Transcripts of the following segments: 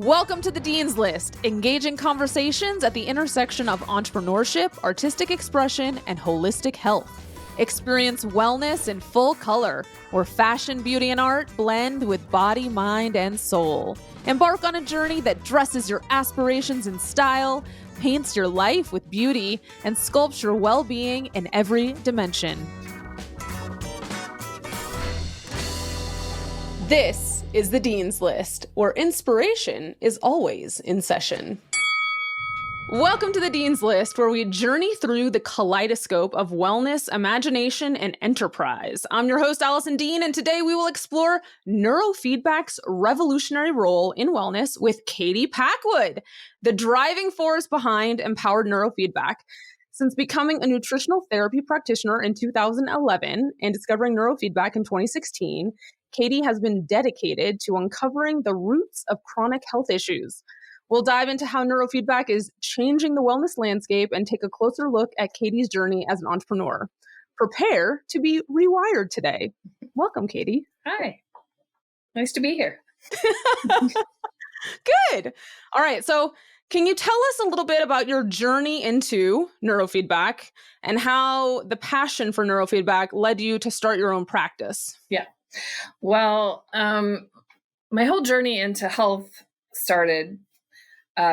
Welcome to the Dean's List, engaging conversations at the intersection of entrepreneurship, artistic expression, and holistic health. Experience wellness in full color, where fashion, beauty, and art blend with body, mind, and soul. Embark on a journey that dresses your aspirations in style, paints your life with beauty, and sculpts your well-being in every dimension. This is the Dean's List, where inspiration is always in session. Welcome to the Dean's List, where we journey through the kaleidoscope of wellness, imagination, and enterprise. I'm your host, Alison Dean, and today we will explore neurofeedback's revolutionary role in wellness with Katie Packwood, the driving force behind empowered neurofeedback. Since becoming a nutritional therapy practitioner in 2011 and discovering neurofeedback in 2016, Katie has been dedicated to uncovering the roots of chronic health issues. We'll dive into how neurofeedback is changing the wellness landscape and take a closer look at Katie's journey as an entrepreneur. Prepare to be rewired today. Welcome, Katie. Hi. Nice to be here. Good. All right. So can you tell us a little bit about your journey into neurofeedback and how the passion for neurofeedback led you to start your own practice? Yeah. Well, my whole journey into health started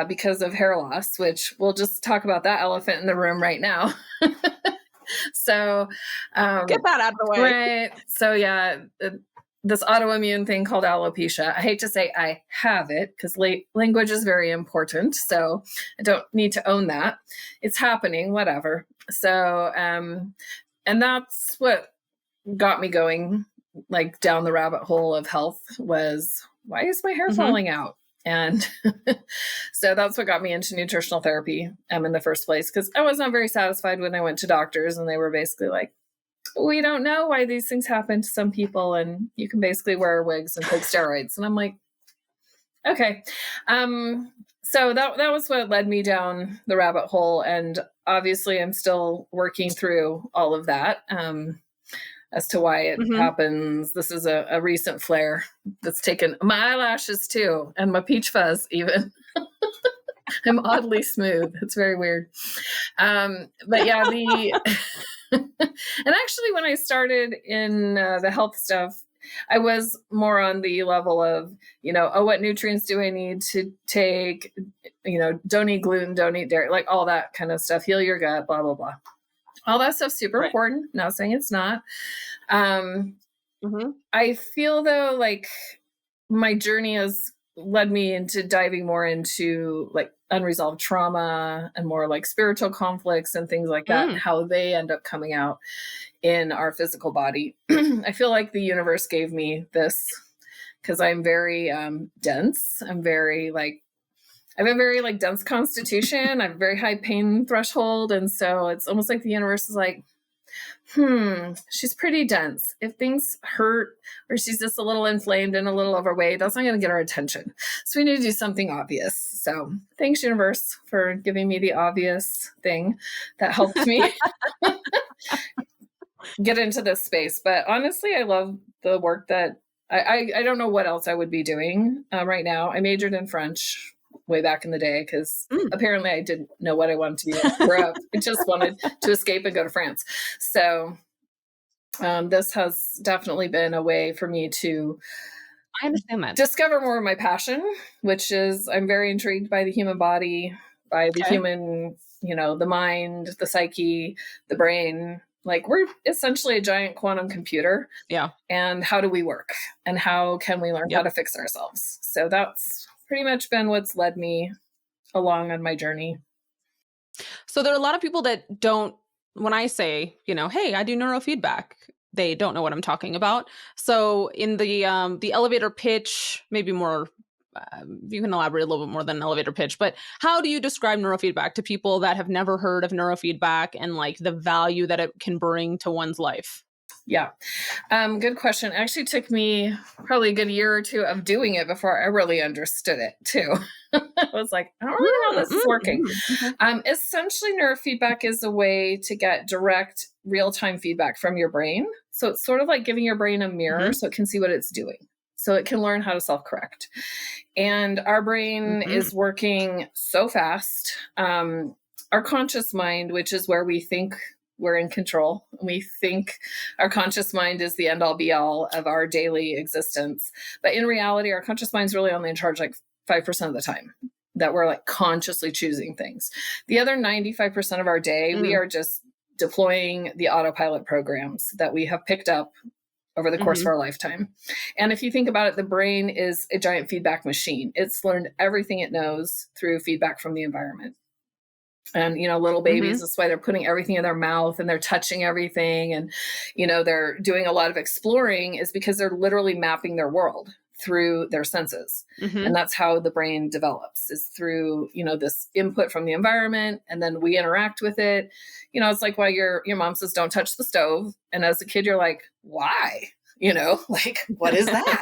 because of hair loss, which we'll just talk about that elephant in the room right now. So get that out of the way. Right. So yeah, this autoimmune thing called alopecia. I hate to say I have it because language is very important. So I don't need to own that. It's happening, whatever. So, and that's what got me going like down the rabbit hole of health was, why is my hair falling out? And so that's what got me into nutritional therapy in the first place, because I was not very satisfied when I went to doctors and they were basically like, we don't know why these things happen to some people and you can basically wear wigs and take steroids. And I'm like, okay. So that was what led me down the rabbit hole. And obviously I'm still working through all of that. As to why it happens. This is a recent flare that's taken my eyelashes too, and my peach fuzz even. I'm oddly smooth. It's very weird. But yeah, and actually when I started in the health stuff, I was more on the level of, what nutrients do I need to take? Don't eat gluten, don't eat dairy, like all that kind of stuff. Heal your gut, blah, blah, blah. All that stuff's super important. Not saying it's not. I feel though, like my journey has led me into diving more into like unresolved trauma and more like spiritual conflicts and things like that, and how they end up coming out in our physical body. I feel like the universe gave me this because I'm very dense. I have a very dense constitution. I have a very high pain threshold. And so it's almost like the universe is like, she's pretty dense. If things hurt or she's just a little inflamed and a little overweight, that's not going to get our attention. So we need to do something obvious. So thanks, universe, for giving me the obvious thing that helped me get into this space. But honestly, I love the work that I don't know what else I would be doing right now. I majored in French way back in the day because apparently I didn't know what I wanted to be when I grew up. I just wanted to escape and go to France. So this has definitely been a way for me to discover more of my passion, which is I'm very intrigued by the human body, by the human, the mind, the psyche, the brain. Like we're essentially a giant quantum computer. Yeah. And how do we work? And how can we learn how to fix ourselves? So that's pretty much been what's led me along on my journey. So there are a lot of people that don't, when I say, hey, I do neurofeedback, they don't know what I'm talking about. So in the elevator pitch, maybe more, you can elaborate a little bit more than an elevator pitch, but how do you describe neurofeedback to people that have never heard of neurofeedback and like the value that it can bring to one's life? Yeah. Good question. It actually took me probably a good year or two of doing it before I really understood it too. I was like, I don't really know how this is working. Essentially, neurofeedback is a way to get direct real-time feedback from your brain. So it's sort of like giving your brain a mirror so it can see what it's doing. so it can learn how to self-correct. And our brain is working so fast. Our conscious mind, which is where we think we're in control, we think our conscious mind is the end all be all of our daily existence. But in reality, our conscious mind is really only in charge like 5% of the time that we're like consciously choosing things. The other 95% of our day, we are just deploying the autopilot programs that we have picked up over the course of our lifetime. And if you think about it, the brain is a giant feedback machine. It's learned everything it knows through feedback from the environment. And, little babies, that's why they're putting everything in their mouth and they're touching everything. And, they're doing a lot of exploring is because they're literally mapping their world through their senses. And that's how the brain develops, is through, this input from the environment. And then we interact with it. It's like why your mom says, don't touch the stove. And as a kid, you're like, why? Like, what is that?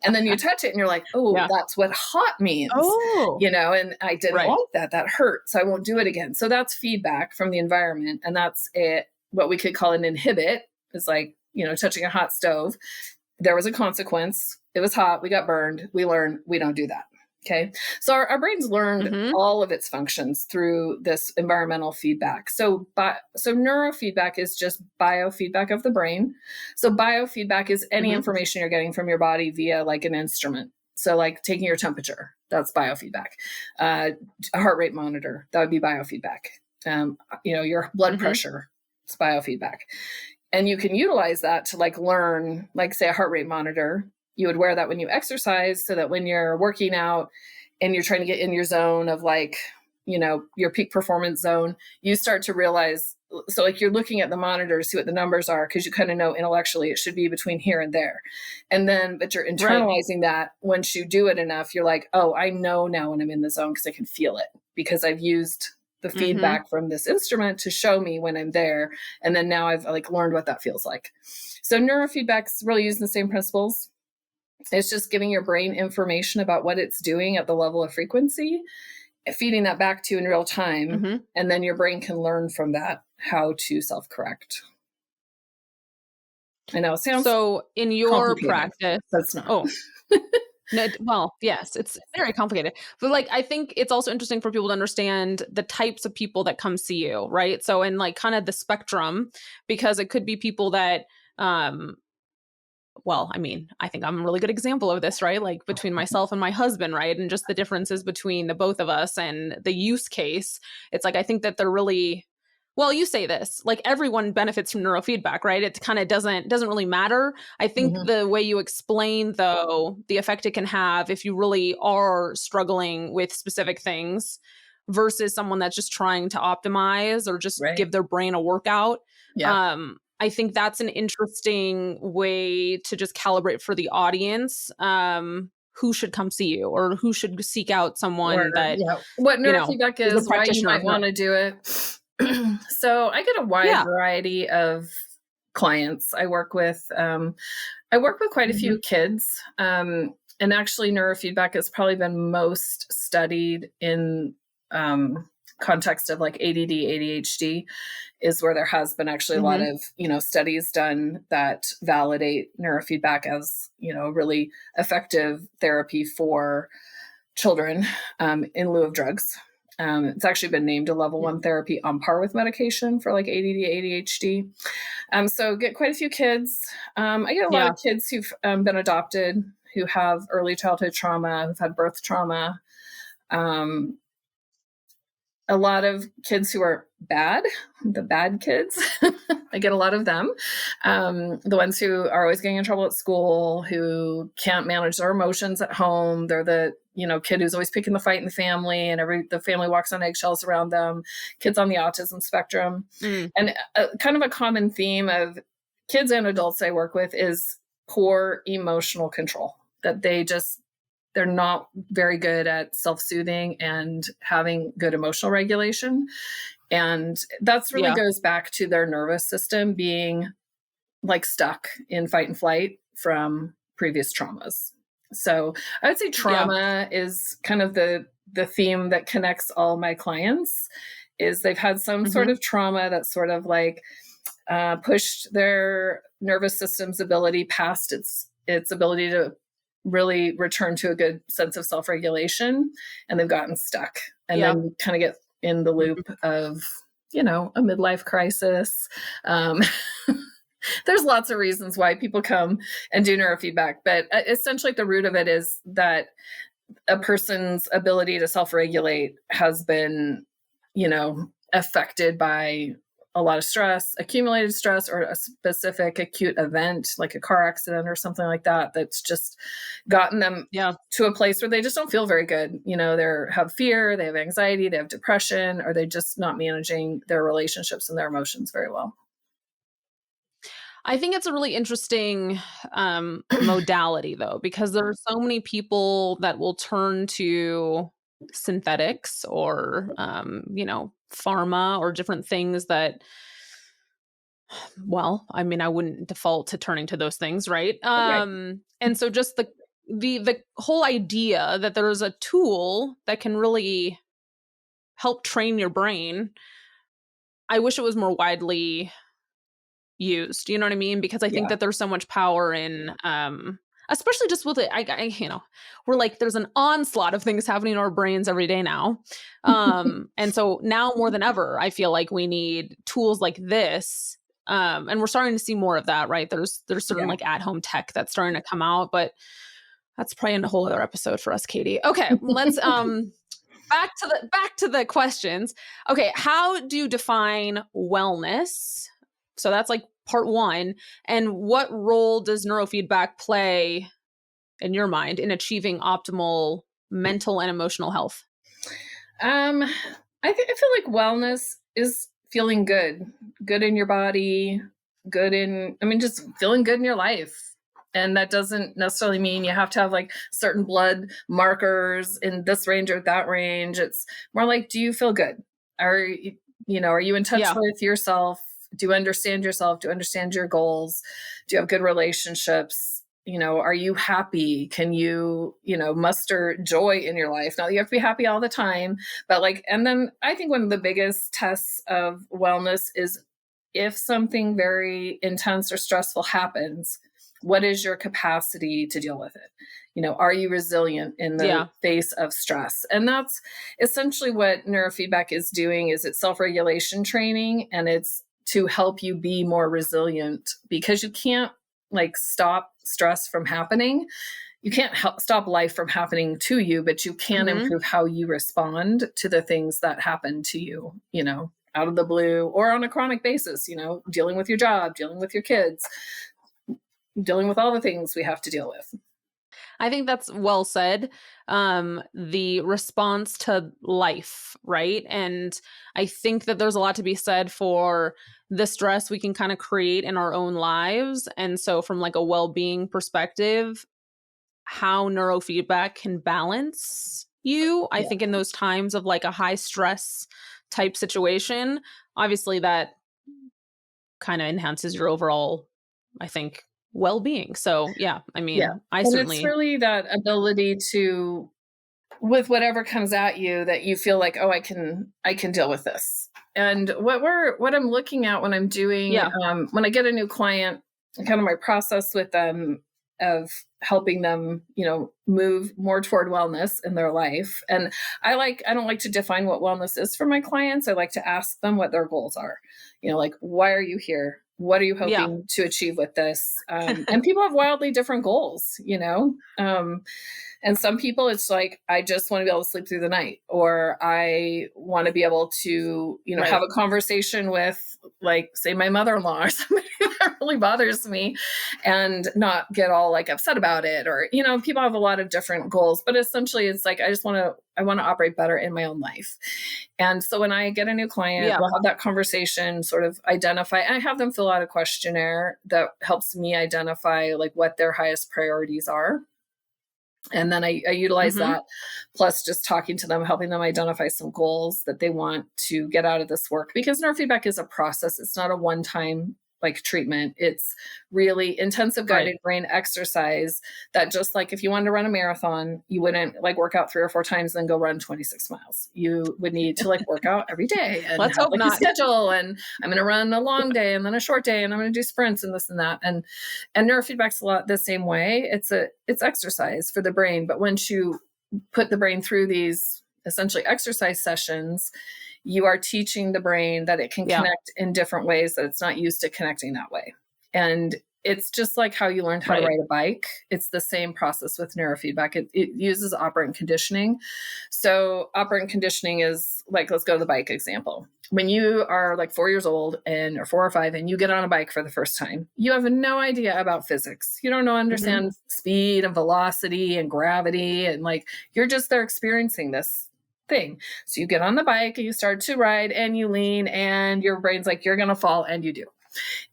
And then you touch it and you're like, oh, that's what hot means, and I didn't like that. That hurt. So I won't do it again. So that's feedback from the environment. And that's it. What we could call an inhibit is like, touching a hot stove. There was a consequence. It was hot. We got burned. We learned we don't do that. Okay. So our brain's learned all of its functions through this environmental feedback. So neurofeedback is just biofeedback of the brain. So biofeedback is any information you're getting from your body via like an instrument. So like taking your temperature, that's biofeedback. A heart rate monitor, that would be biofeedback. Your blood pressure, it's biofeedback. And you can utilize that to like learn, like say a heart rate monitor. You would wear that when you exercise so that when you're working out and you're trying to get in your zone of like, your peak performance zone, you start to realize, so like you're looking at the monitor to see what the numbers are because you kind of know intellectually it should be between here and there. And then, but you're internalizing that once you do it enough, you're like, oh, I know now when I'm in the zone because I can feel it because I've used the feedback from this instrument to show me when I'm there. And then now I've like learned what that feels like. So neurofeedback's really using the same principles. It's just giving your brain information about what it's doing at the level of frequency, feeding that back to you in real time. And then your brain can learn from that how to self-correct. I know it sounds so in your practice, that's not. Oh, no, well, yes, it's very complicated. But like, I think it's also interesting for people to understand the types of people that come see you, right? So in like kind of the spectrum, because it could be people that, well, I mean, I think I'm a really good example of this, right? Like between myself and my husband, right? And just the differences between the both of us and the use case. It's like, I think that they're really, well, you say this, like everyone benefits from neurofeedback, right? It kind of doesn't really matter. I think the way you explain though, the effect it can have if you really are struggling with specific things versus someone that's just trying to optimize or just give their brain a workout. I think that's an interesting way to just calibrate for the audience who should come see you or who should seek out someone that what neurofeedback is, why you might want to do it. So I get a wide variety of clients. I work with quite a few kids. And actually neurofeedback has probably been most studied in context of like ADD, ADHD is where there has been actually a lot of, studies done that validate neurofeedback as, really effective therapy for children in lieu of drugs. It's actually been named a level 1 therapy on par with medication for like ADD, ADHD. So get quite a few kids. I get a lot of kids who've been adopted, who have early childhood trauma, who've had birth trauma. A lot of kids who are bad, the bad kids. I get a lot of them. The ones who are always getting in trouble at school, who can't manage their emotions at home. They're the, kid who's always picking the fight in the family and the family walks on eggshells around them. Kids on the autism spectrum. And kind of a common theme of kids and adults I work with is poor emotional control, that they're not very good at self-soothing and having good emotional regulation. And that's really goes back to their nervous system being like stuck in fight and flight from previous traumas. So I would say trauma is kind of the theme that connects all my clients, is they've had some sort of trauma that sort of like pushed their nervous system's ability past its ability to really return to a good sense of self-regulation, and they've gotten stuck. And then you kind of get in the loop of, a midlife crisis. There's lots of reasons why people come and do neurofeedback, but essentially the root of it is that a person's ability to self-regulate has been, affected by a lot of stress, accumulated stress, or a specific acute event like a car accident or something like that, that's just gotten them to a place where they just don't feel very good. They have fear, they have anxiety, they have depression, or they're just not managing their relationships and their emotions very well. I think it's a really interesting modality, though, because there are so many people that will turn to synthetics or, pharma or different things that, well, I mean, I wouldn't default to turning to those things, right? And so just the whole idea that there is a tool that can really help train your brain, I wish it was more widely used. You know what I mean? Because I think that there's so much power in, especially just with it. We're like, there's an onslaught of things happening in our brains every day now. And so now more than ever, I feel like we need tools like this. And we're starting to see more of that, right? There's certain like at-home tech that's starting to come out, but that's probably a whole other episode for us, Katie. Okay, let's back to the questions. Okay, how do you define wellness? So that's like part one. And what role does neurofeedback play in your mind in achieving optimal mental and emotional health? I feel like wellness is feeling good in your body, just feeling good in your life. And that doesn't necessarily mean you have to have like certain blood markers in this range or that range. It's more like, do you feel good? Are you in touch with yourself? Do you understand yourself? Do you understand your goals? Do you have good relationships? Are you happy? Can you, muster joy in your life? Not that you have to be happy all the time, but and then I think one of the biggest tests of wellness is if something very intense or stressful happens, what is your capacity to deal with it? Are you resilient in the face of stress? And that's essentially what neurofeedback is doing, is it's self-regulation training, and it's to help you be more resilient, because you can't stop stress from happening. You can't stop life from happening to you, but you can improve how you respond to the things that happen to you, out of the blue or on a chronic basis, dealing with your job, dealing with your kids, dealing with all the things we have to deal with. I think that's well said. The response to life, right? And I think that there's a lot to be said for the stress we can kind of create in our own lives. And so from like a well-being perspective, how neurofeedback can balance you, I think in those times of like a high stress type situation, obviously that kind of enhances your overall, I think, well-being. So I certainly, it's really that ability to, with whatever comes at you, that you feel like, oh, I can deal with this. And what I'm looking at when I'm doing, when I get a new client, kind of my process with them of helping them, move more toward wellness in their life. And I don't like to define what wellness is for my clients. I like to ask them what their goals are. Why are you here? What are you hoping to achieve with this? And people have wildly different goals, and some people it's like, I just want to be able to sleep through the night, or I want to be able to, have a conversation with, say, my mother-in-law or somebody that really bothers me, and not get all upset about it. Or, people have a lot of different goals, but essentially it's like, I want to operate better in my own life. And so when I get a new client, we'll have that conversation, sort of identify, and I have them fill out a questionnaire that helps me identify what their highest priorities are. And then I utilize that, plus just talking to them, helping them identify some goals that they want to get out of this work, because neurofeedback is a process. It's not a one-time like treatment. It's really intensive guided brain exercise that, just like if you wanted to run a marathon, you wouldn't like work out 3 or 4 times and then go run 26 miles. You would need to like work out every day and Let's have hope like not. a schedule, and I'm going to run a long day and then a short day and I'm going to do sprints and this and that. And neurofeedback's a lot the same way. It's exercise for the brain, but once you put the brain through these essentially exercise sessions, you are teaching the brain that it can connect in different ways that it's not used to connecting that way. And it's just like how you learned how to ride a bike. It's the same process with neurofeedback. It uses operant conditioning. So operant conditioning is like, let's go to the bike example. When you are like 4 years old or 4 or 5 and you get on a bike for the first time, you have no idea about physics. You don't understand speed and velocity and gravity. And like, you're just there experiencing this thing. So you get on the bike and you start to ride and you lean and your brain's like, you're going to fall, and you do.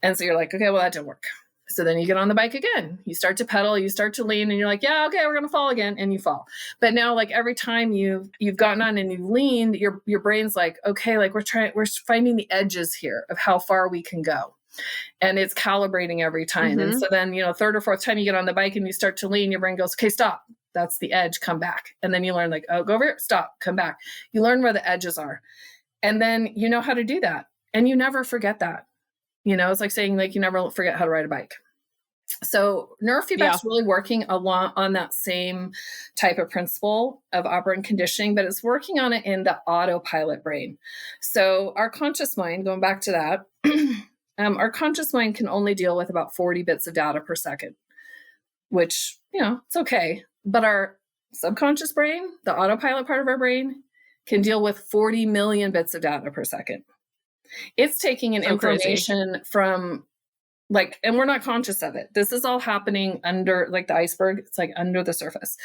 And so you're like, okay, well, that didn't work. So then you get on the bike again, you start to pedal, you start to lean, and you're like, yeah, okay, we're going to fall again. And you fall. But now like every time you've gotten on and you've leaned, your brain's like, okay, like we're finding the edges here of how far we can go. And it's calibrating every time. And so then, 3rd or 4th time you get on the bike and you start to lean, your brain goes, okay, stop. That's the edge, come back. And then you learn like, oh, go over here, stop, come back. You learn where the edges are. And then you know how to do that. And you never forget that. It's like saying like, you never forget how to ride a bike. So neurofeedback's really working a lot on that same type of principle of operant conditioning, but it's working on it in the autopilot brain. So our conscious mind, going back to that, our conscious mind can only deal with about 40 bits of data per second, which, it's okay. But our subconscious brain, the autopilot part of our brain, can deal with 40 million bits of data per second. It's taking in information from like, and we're not conscious of it. This is all happening under like the iceberg. It's like under the surface.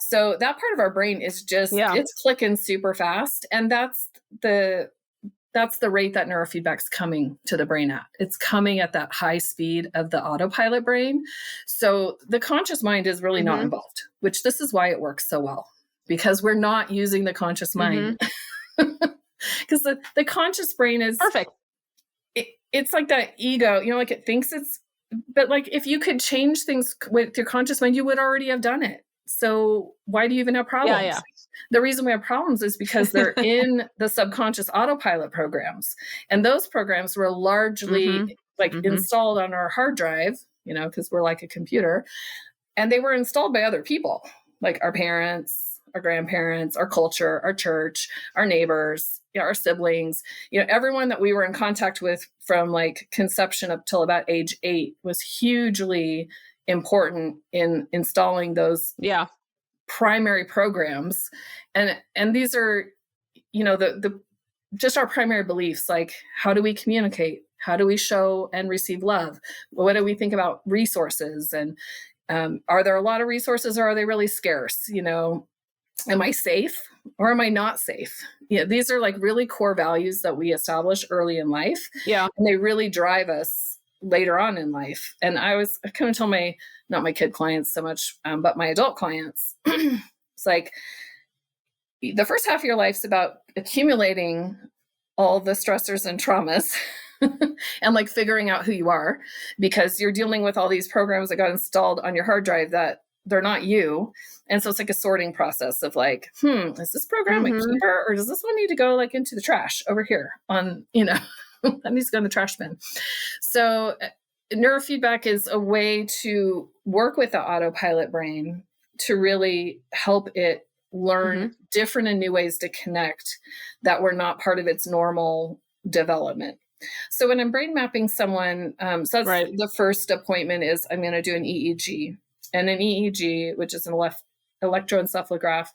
So that part of our brain is just, it's clicking super fast. And that's the rate that neurofeedback's coming to the brain at. It's coming at that high speed of the autopilot brain. So the conscious mind is really not involved, which this is why it works so well, because we're not using the conscious mind. Because the conscious brain is perfect. It's like that ego, like it thinks but like if you could change things with your conscious mind, you would already have done it. So why do you even have problems? Yeah. The reason we have problems is because they're in the subconscious autopilot programs. And those programs were largely installed on our hard drive, because we're like a computer. And they were installed by other people, like our parents, our grandparents, our culture, our church, our neighbors, our siblings, everyone that we were in contact with from like conception up till about age 8 was hugely important in installing those primary programs. And these are, the just our primary beliefs, like how do we communicate? How do we show and receive love? What do we think about resources? And are there a lot of resources, or are they really scarce? Am I safe or am I not safe? These are like really core values that we establish early in life. Yeah. And they really drive us later on in life. And I kind of tell not my kid clients so much, but my adult clients, it's like the first half of your life's about accumulating all the stressors and traumas and like figuring out who you are, because you're dealing with all these programs that got installed on your hard drive that they're not you. And so it's like a sorting process of like, is this program a keeper, or does this one need to go like into the trash over here on, that needs to go in the trash bin. So neurofeedback is a way to work with the autopilot brain to really help it learn different and new ways to connect that were not part of its normal development. So when I'm brain mapping someone, so that's the first appointment is I'm going to do an EEG. And an EEG, which is an electroencephalograph,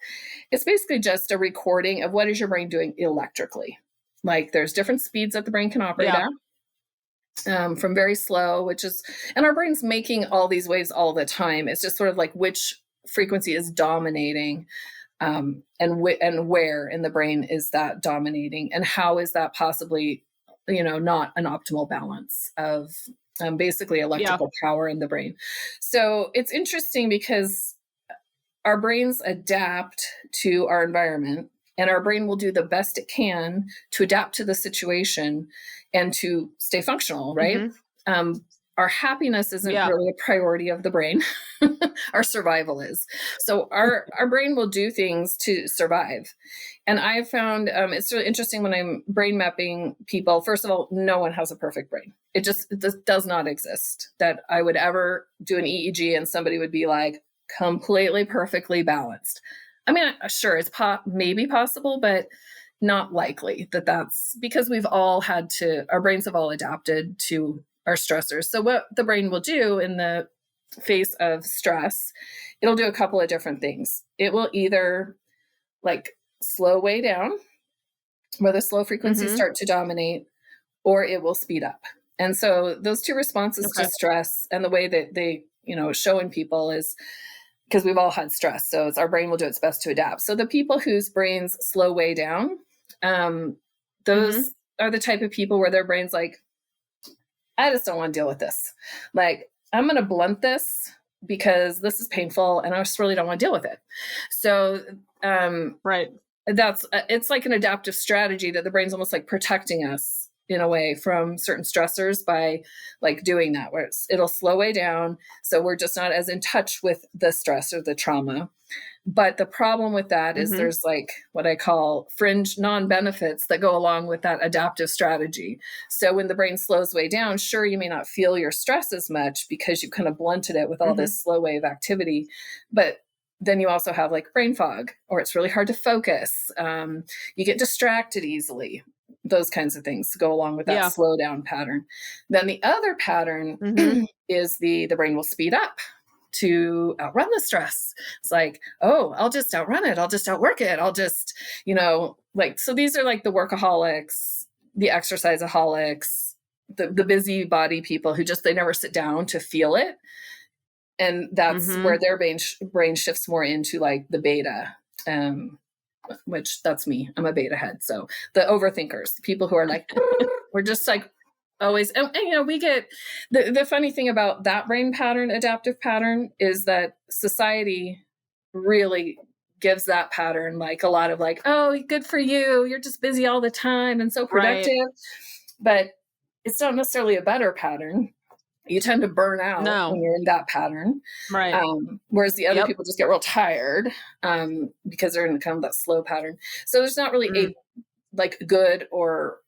it's basically just a recording of what is your brain doing electrically. Like there's different speeds that the brain can operate at, from very slow, and our brain's making all these waves all the time. It's just sort of like which frequency is dominating, and where in the brain is that dominating, and how is that possibly, not an optimal balance of basically electrical power in the brain. So it's interesting because our brains adapt to our environment, and our brain will do the best it can to adapt to the situation and to stay functional, right? Our happiness isn't Yeah. really a priority of the brain. Our survival is. So our brain will do things to survive. And I found it's really interesting when I'm brain mapping people. First of all, no one has a perfect brain. It does not exist that I would ever do an EEG and somebody would be like completely perfectly balanced. I mean, sure, it's maybe possible, but not likely that's because our brains have all adapted to our stressors. So what the brain will do in the face of stress, it'll do a couple of different things. It will either like slow way down, where the slow frequencies start to dominate, or it will speed up. And so those two responses to stress and the way that they, show in people is because we've all had stress. So it's our brain will do its best to adapt. So the people whose brains slow way down, those are the type of people where their brain's like, I just don't want to deal with this. Like, I'm going to blunt this because this is painful and I just really don't want to deal with it. So, it's like an adaptive strategy that the brain's almost like protecting us in a way from certain stressors by like doing that, where it'll slow way down. So we're just not as in touch with the stress or the trauma. But the problem with that is there's like what I call fringe non-benefits that go along with that adaptive strategy. So when the brain slows way down, sure, you may not feel your stress as much because you kind of blunted it with all this slow wave activity. But then you also have like brain fog, or it's really hard to focus. You get distracted easily. Those kinds of things go along with that slow down pattern. Then the other pattern is the brain will speed up to outrun the stress. It's like, oh, I'll just outrun it. I'll just outwork it. I'll just, so these are like the workaholics, the exerciseaholics, the busybody people who they never sit down to feel it. And that's where their brain shifts more into like the beta, which that's me. I'm a beta head. So the overthinkers, the people who are like, we're just like, always, and we get the funny thing about that brain pattern, adaptive pattern, is that society really gives that pattern like a lot of like, oh, good for you, you're just busy all the time and so productive. But it's not necessarily a better pattern. You tend to burn out when you're in that pattern, whereas the other people just get real tired because they're in kind of that slow pattern. So there's not really a like good or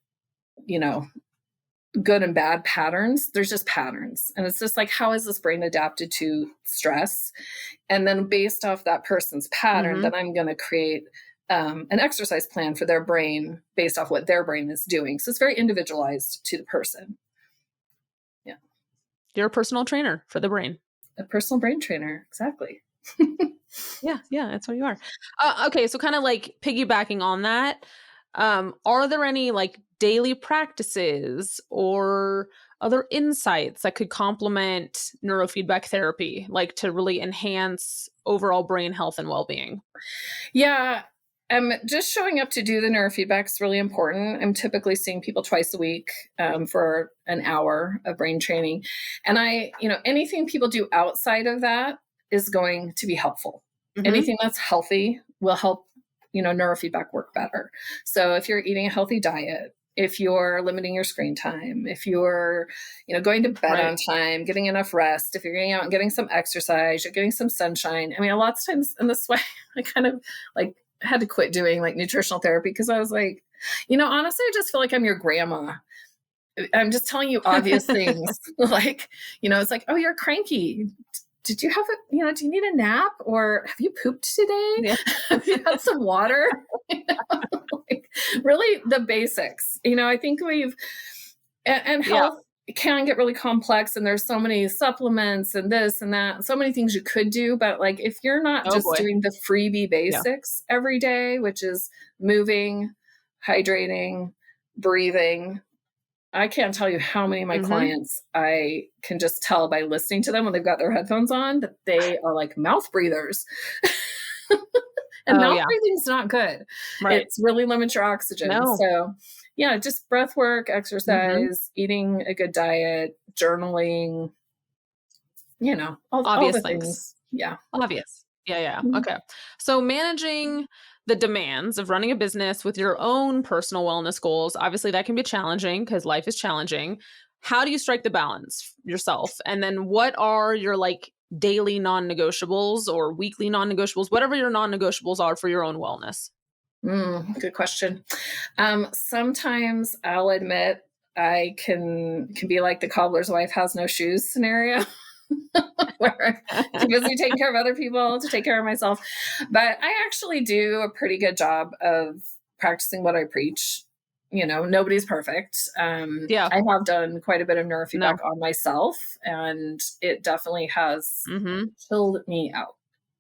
good and bad patterns. There's just patterns. And it's just like, how is this brain adapted to stress? And then based off that person's pattern, then I'm going to create an exercise plan for their brain based off what their brain is doing. So it's very individualized to the person. Yeah. You're a personal trainer for the brain. A personal brain trainer. Exactly. Yeah, that's what you are. Okay. So kind of like piggybacking on that, are there any like daily practices or other insights that could complement neurofeedback therapy, like to really enhance overall brain health and well-being? Yeah. Just showing up to do the neurofeedback is really important. I'm typically seeing people twice a week for an hour of brain training. And anything people do outside of that is going to be helpful. Anything that's healthy will help, neurofeedback work better. So if you're eating a healthy diet, if you're limiting your screen time, if you're, going to bed on time, getting enough rest, if you're getting out and getting some exercise, you're getting some sunshine. I mean, a lot of times in this way, I kind of like had to quit doing like nutritional therapy because I was like, honestly, I just feel like I'm your grandma. I'm just telling you obvious things. Like, it's like, oh, you're cranky. Did you have do you need a nap, or have you pooped today? Yeah. Have you had some water? Like, really the basics. I think and health can get really complex, and there's so many supplements and this and that, so many things you could do. But like, if you're not doing the freebie basics every day, which is moving, hydrating, breathing, I can't tell you how many of my clients I can just tell by listening to them when they've got their headphones on that they are like mouth breathers. And mouth breathing's not good. It's really limits your oxygen. So just breath work, exercise, eating a good diet, journaling, all the things. Yeah. Obvious. Yeah. Okay. So managing the demands of running a business with your own personal wellness goals, obviously that can be challenging because life is challenging. how do you strike the balance yourself? And then what are your like daily non-negotiables or weekly non-negotiables, whatever your non-negotiables are for your own wellness? Good question. Sometimes I'll admit I can be like the cobbler's wife has no shoes scenario, where I'm too busy taking care of other people to take care of myself. But I actually do a pretty good job of practicing what I preach. Nobody's perfect. Yeah. I have done quite a bit of neurofeedback No. on myself, and it definitely has chilled me out.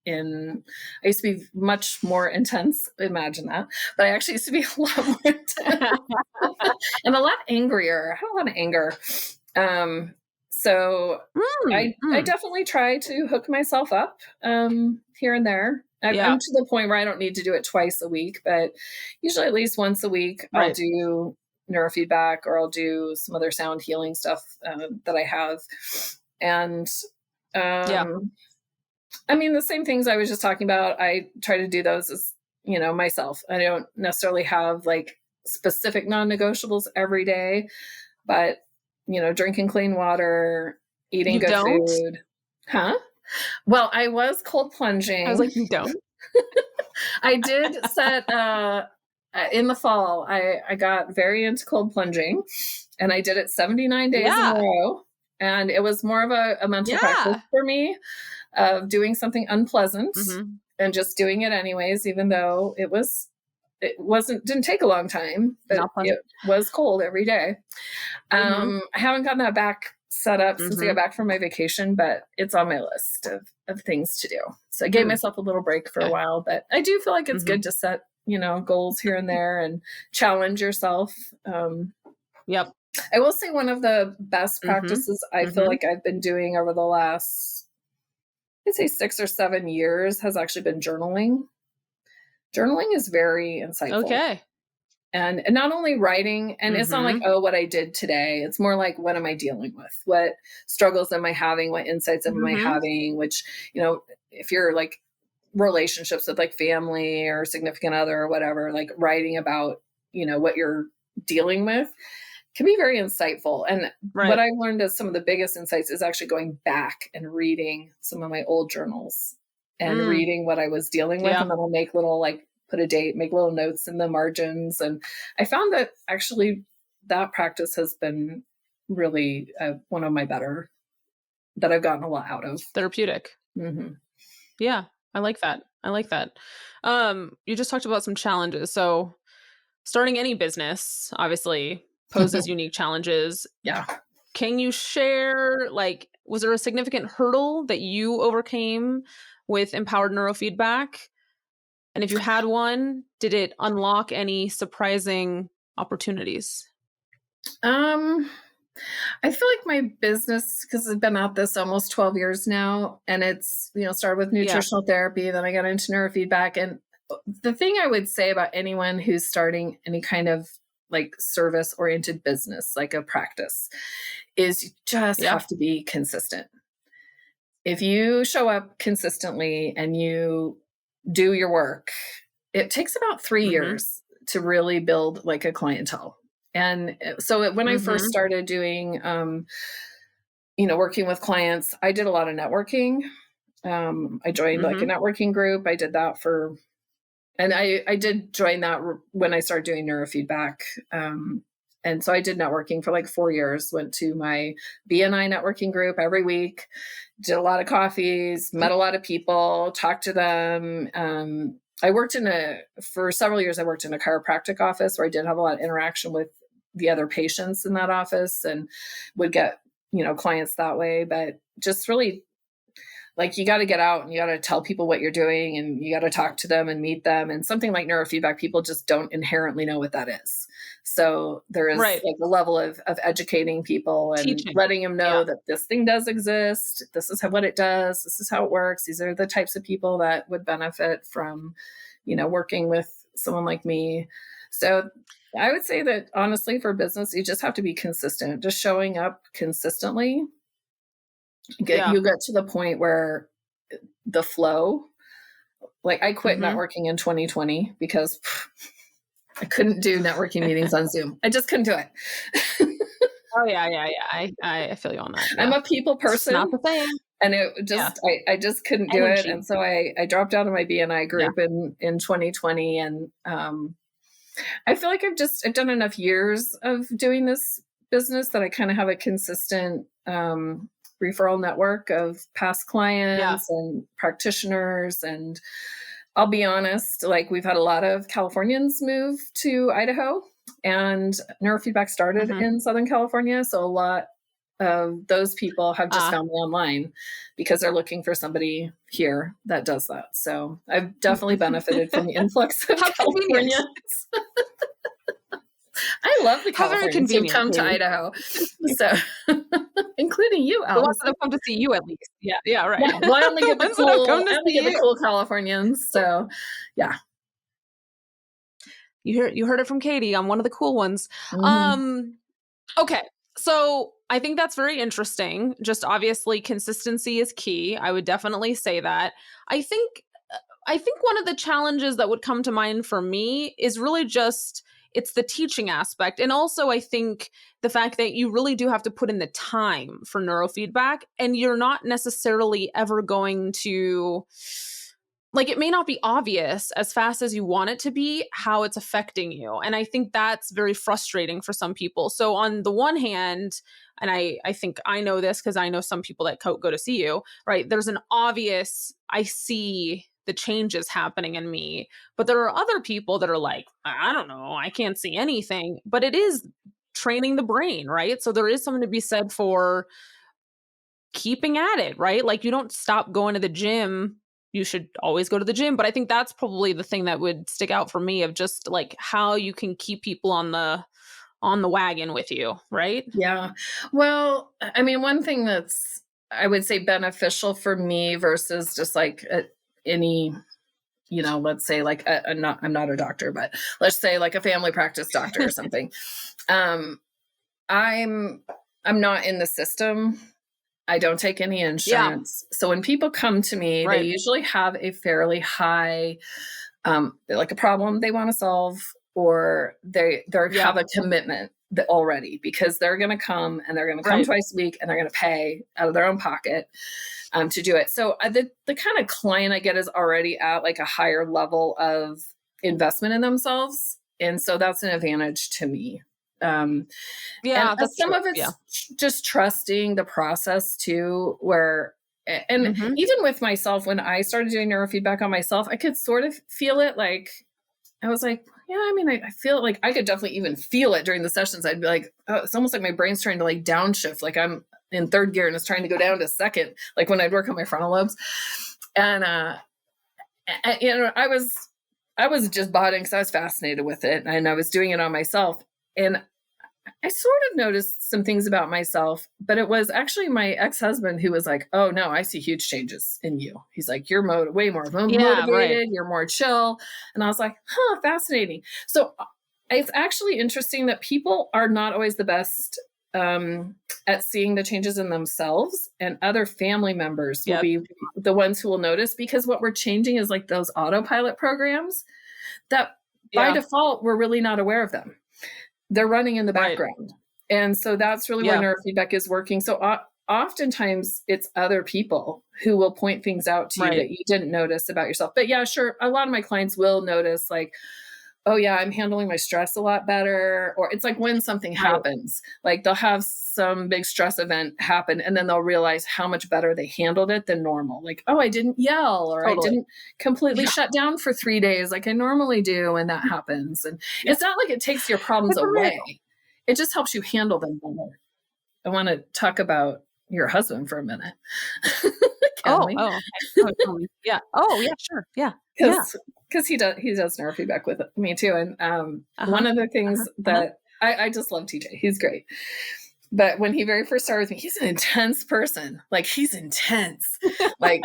I used to be much more intense. Imagine that. But I actually used to be a lot more intense and a lot angrier. I had a lot of anger. So I definitely try to hook myself up here and there. I'm to the point where I don't need to do it twice a week, but usually at least once a week, I'll do neurofeedback, or I'll do some other sound healing stuff that I have. And I mean, the same things I was just talking about, I try to do those as, myself. I don't necessarily have like specific non-negotiables every day, but, drinking clean water, eating good food. Huh? Well, I was cold plunging. I was like, you don't? I did set, in the fall, I got very into cold plunging, and I did it 79 days in a row. And it was more of a mental practice for me of doing something unpleasant and just doing it anyways, even though it didn't take a long time, but it was cold every day. I haven't gotten that back set up since I got back from my vacation, but it's on my list of things to do. So I gave myself a little break for a while, but I do feel like it's good to set, goals here and there and challenge yourself. I will say one of the best practices I feel like I've been doing over the last, I'd say 6 or 7 years, has actually been journaling. Journaling is very insightful. Okay. And not only writing, and it's not like, oh, what I did today. It's more like, what am I dealing with? What struggles am I having? What insights am I having? Which, if you're like relationships with like family or significant other or whatever, like writing about, what you're dealing with can be very insightful. And what I learned as some of the biggest insights is actually going back and reading some of my old journals and reading what I was dealing with. And then I'll make little, like, put a date, make little notes in the margins. And I found that actually that practice has been really one of my better, that I've gotten a lot out of. Therapeutic. Yeah, I like that. You just talked about some challenges. So starting any business, obviously, poses unique challenges. Yeah. Can you share, like, was there a significant hurdle that you overcame with empowered neurofeedback? And if you had one, did it unlock any surprising opportunities? I feel like my business, because I've been at this almost 12 years now, and it's, started with nutritional therapy, then I got into neurofeedback. And the thing I would say about anyone who's starting any kind of like service-oriented business, like a practice, is you just have to be consistent. If you show up consistently and you do your work, it takes about 3 years to really build like a clientele. And so when I first started doing, working with clients, I did a lot of networking. I joined like a networking group. I did that and I did join that when I started doing neurofeedback. And so I did networking for like 4 years, went to my BNI networking group every week, did a lot of coffees, met a lot of people, talked to them. I worked for several years, I worked in a chiropractic office where I did have a lot of interaction with the other patients in that office and would get, clients that way. But just really, like, you got to get out and you got to tell people what you're doing and you got to talk to them and meet them. And something like neurofeedback, people just don't inherently know what that is. So there is like a level of educating people and letting them know that this thing does exist. This is what it does. This is how it works. These are the types of people that would benefit from, working with someone like me. So I would say that honestly, for business, you just have to be consistent, just showing up consistently. You get to the point where the flow, like I quit networking in 2020 because I couldn't do networking meetings on Zoom. I just couldn't do it. Oh yeah, yeah, yeah. I feel you on that. I'm Yeah. a people It's not person. the same. And it Yeah. just, I just couldn't do it. Energy. And so I dropped out of my BNI Yeah. group in 2020. And I feel like I've done enough years of doing this business that I kind of have a consistent referral network of past Yeah. clients and practitioners. And I'll be honest, like we've had a lot of Californians move to Idaho, and Neurofeedback started Mm-hmm. in Southern California. So a lot of those people have just found me online because they're looking for somebody here that does that. So I've definitely benefited from the influx of How convenient. Californians. I love the How very Californians who convenient, come to Katie. Idaho. So including you, The ones that Alison. have come to see you at least. Yeah. Yeah. Right. Yeah, well, I only get the ones that have come to see you. cool Californians. So yeah. You heard it from Katie. I'm one of the cool ones. Mhm. Okay. So I think that's very interesting. Just obviously consistency is key. I would definitely say that. I think one of the challenges that would come to mind for me is really just it's the teaching aspect. And also I think the fact that you really do have to put in the time for neurofeedback, and you're not necessarily ever going to, like, it may not be obvious as fast as you want it to be how it's affecting you. And I think that's very frustrating for some people. So on the one hand, and I think I know this because I know some people that go to see you, right? There's an obvious, I see the changes happening in me. But there are other people that are like, I don't know, I can't see anything. But it is training the brain, right? So there is something to be said for keeping at it, right? Like you don't stop going to the gym. You should always go to the gym. But I think that's probably the thing that would stick out for me of just like how you can keep people on the wagon with you, right? Yeah. Well, I mean, one thing that's, I would say, beneficial for me versus just like any, let's say like I'm not a doctor, but let's say like a family practice doctor or something. I'm not in the system. I don't take any insurance. So when people come to me, Right. they usually have a fairly high, like a problem they want to solve, or they have a commitment already because they're going to come and they're going to come Right. twice a week and they're going to pay out of their own pocket to do it. So the kind of client I get is already at like a higher level of investment in themselves. And so that's an advantage to me. And that's some true. of it's just trusting the process too, where, and Mhm. even with myself, when I started doing neurofeedback on myself, I could sort of feel it. Like, I was like, yeah, I mean, I feel like I could definitely even feel it during the sessions. I'd be like, oh, it's almost like my brain's trying to like downshift. Like I'm in third gear and it's trying to go down to second, like when I'd work on my frontal lobes. And, I was just bought in because I was fascinated with it and I was doing it on myself. And I sort of noticed some things about myself, but it was actually my ex-husband who was like, oh no, I see huge changes in you. He's like, you're way more motivated. Right. You're more chill. And I was like, huh, fascinating. So it's actually interesting that people are not always the best at seeing the changes in themselves, and other family members will be the ones who will notice, because what we're changing is like those autopilot programs that by default, we're really not aware of them. They're running in the background. And so that's really where neurofeedback is working. So oftentimes it's other people who will point things out to you that you didn't notice about yourself. But yeah, sure. A lot of my clients will notice like, oh yeah, I'm handling my stress a lot better. Or it's like when something happens, like they'll have some big stress event happen and then they'll realize how much better they handled it than normal. Like, oh, I didn't yell, or I didn't completely shut down for 3 days like I normally do when that happens. And it's not like it takes your problems away. It just helps you handle them better. I want to talk about your husband for a minute. Yeah. Oh, yeah, sure. Yeah. Because he does neurofeedback with me too. And one of the things that I just love TJ. He's great. But when he very first started with me, he's an intense person. Like he's intense. Like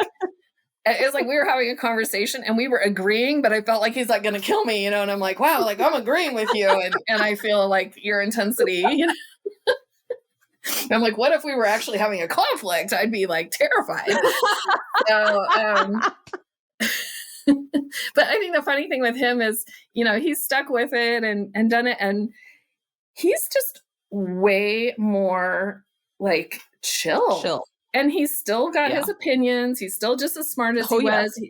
it was like we were having a conversation and we were agreeing, but I felt like he's like going to kill me, and I'm like, wow, like I'm agreeing with you. And I feel like your intensity, I'm like, what if we were actually having a conflict? I'd be like terrified. So, but I think the funny thing with him is, he's stuck with it and done it. And he's just way more like chill. And he's still got his opinions. He's still just as smart as he was.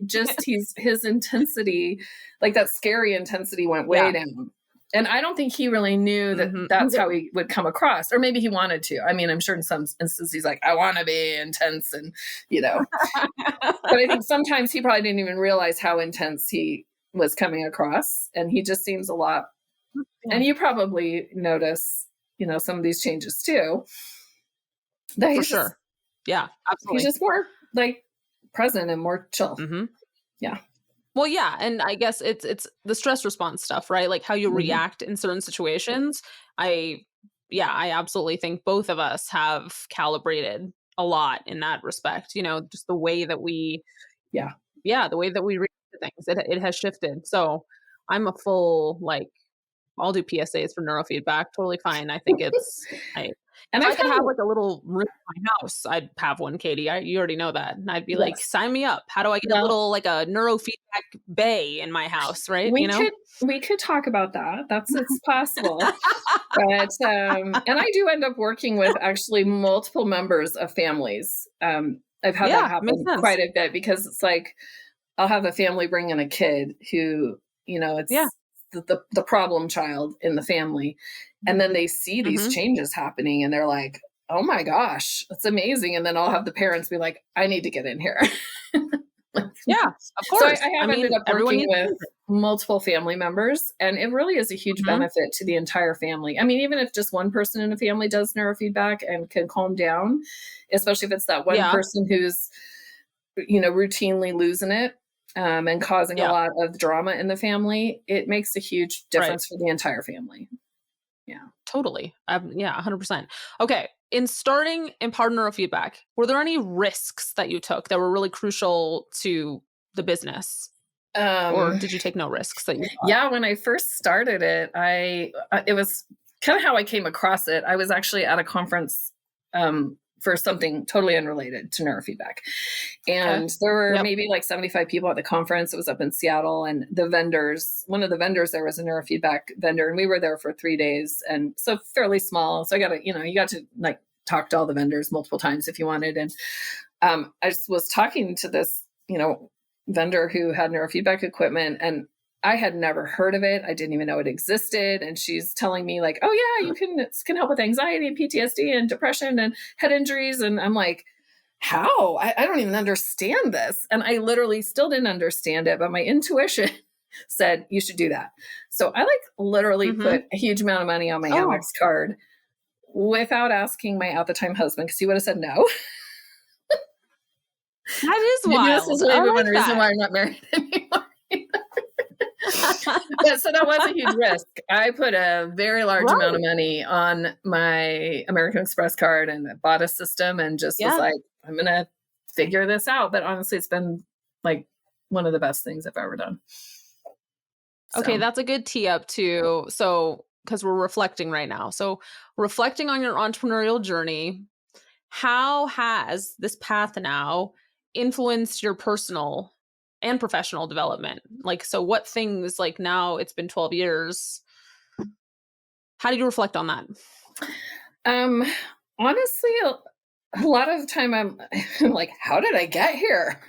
His intensity, like that scary intensity, went way down. And I don't think he really knew that that's how he would come across, or maybe he wanted to. I mean, I'm sure in some instances he's like, I want to be intense, and but I think sometimes he probably didn't even realize how intense he was coming across, and he just seems a lot. And you probably notice, some of these changes too. That for sure. Yeah, absolutely. He's just more like present and more chill. Yeah. Well, yeah. And I guess it's the stress response stuff, right? Like how you react in certain situations. I absolutely think both of us have calibrated a lot in that respect, just the way that we, the way that we react to things, it has shifted. So I'm a full, I'll do PSAs for neurofeedback. Totally fine. I think it's, and if I could have like a little room in my house, I'd have one, Katie. You already know that. And I'd be like, sign me up. How do I get a little, like a neurofeedback bay in my house, right? We could talk about that. It's possible. But, and I do end up working with actually multiple members of families. I've had that happen quite a bit, because it's like, I'll have a family bring in a kid who, it's the problem child in the family. And then they see these changes happening and they're like, oh my gosh, that's amazing. And then I'll have the parents be like, I need to get in here. Yeah, of course. So I have ended up working with multiple family members, and it really is a huge benefit to the entire family. I mean, even if just one person in a family does neurofeedback and can calm down, especially if it's that one person who's, routinely losing it, and causing a lot of drama in the family, it makes a huge difference for the entire family. Yeah, totally. 100%. Okay. In starting Empowered Neurofeedback, were there any risks that you took that were really crucial to the business? Or did you take no risks that you thought? Yeah, when I first started it, it was kind of how I came across it. I was actually at a conference for something totally unrelated to neurofeedback. And there were maybe like 75 people at the conference. It was up in Seattle, and one of the vendors there was a neurofeedback vendor, and we were there for 3 days. And so fairly small. So you got to like talk to all the vendors multiple times if you wanted. And I just was talking to this, vendor who had neurofeedback equipment, and I had never heard of it. I didn't even know it existed. And she's telling me like, oh yeah, it can help with anxiety and PTSD and depression and head injuries. And I'm like, how? I don't even understand this. And I literally still didn't understand it, but my intuition said, you should do that. So I literally put a huge amount of money on my Amex card without asking my at the time husband, because he would have said no. That is wild. This is maybe one reason why I'm not married anymore. So that was a huge risk. I put a very large amount of money on my American Express card and bought a system, and just was like, I'm going to figure this out. But honestly, it's been like one of the best things I've ever done. Okay, that's a good tee up too. So, because we're reflecting right now. So reflecting on your entrepreneurial journey, how has this path now influenced your personal and professional development? So what things, now it's been 12 years. How did you reflect on that? Honestly, a lot of the time I'm like, how did I get here?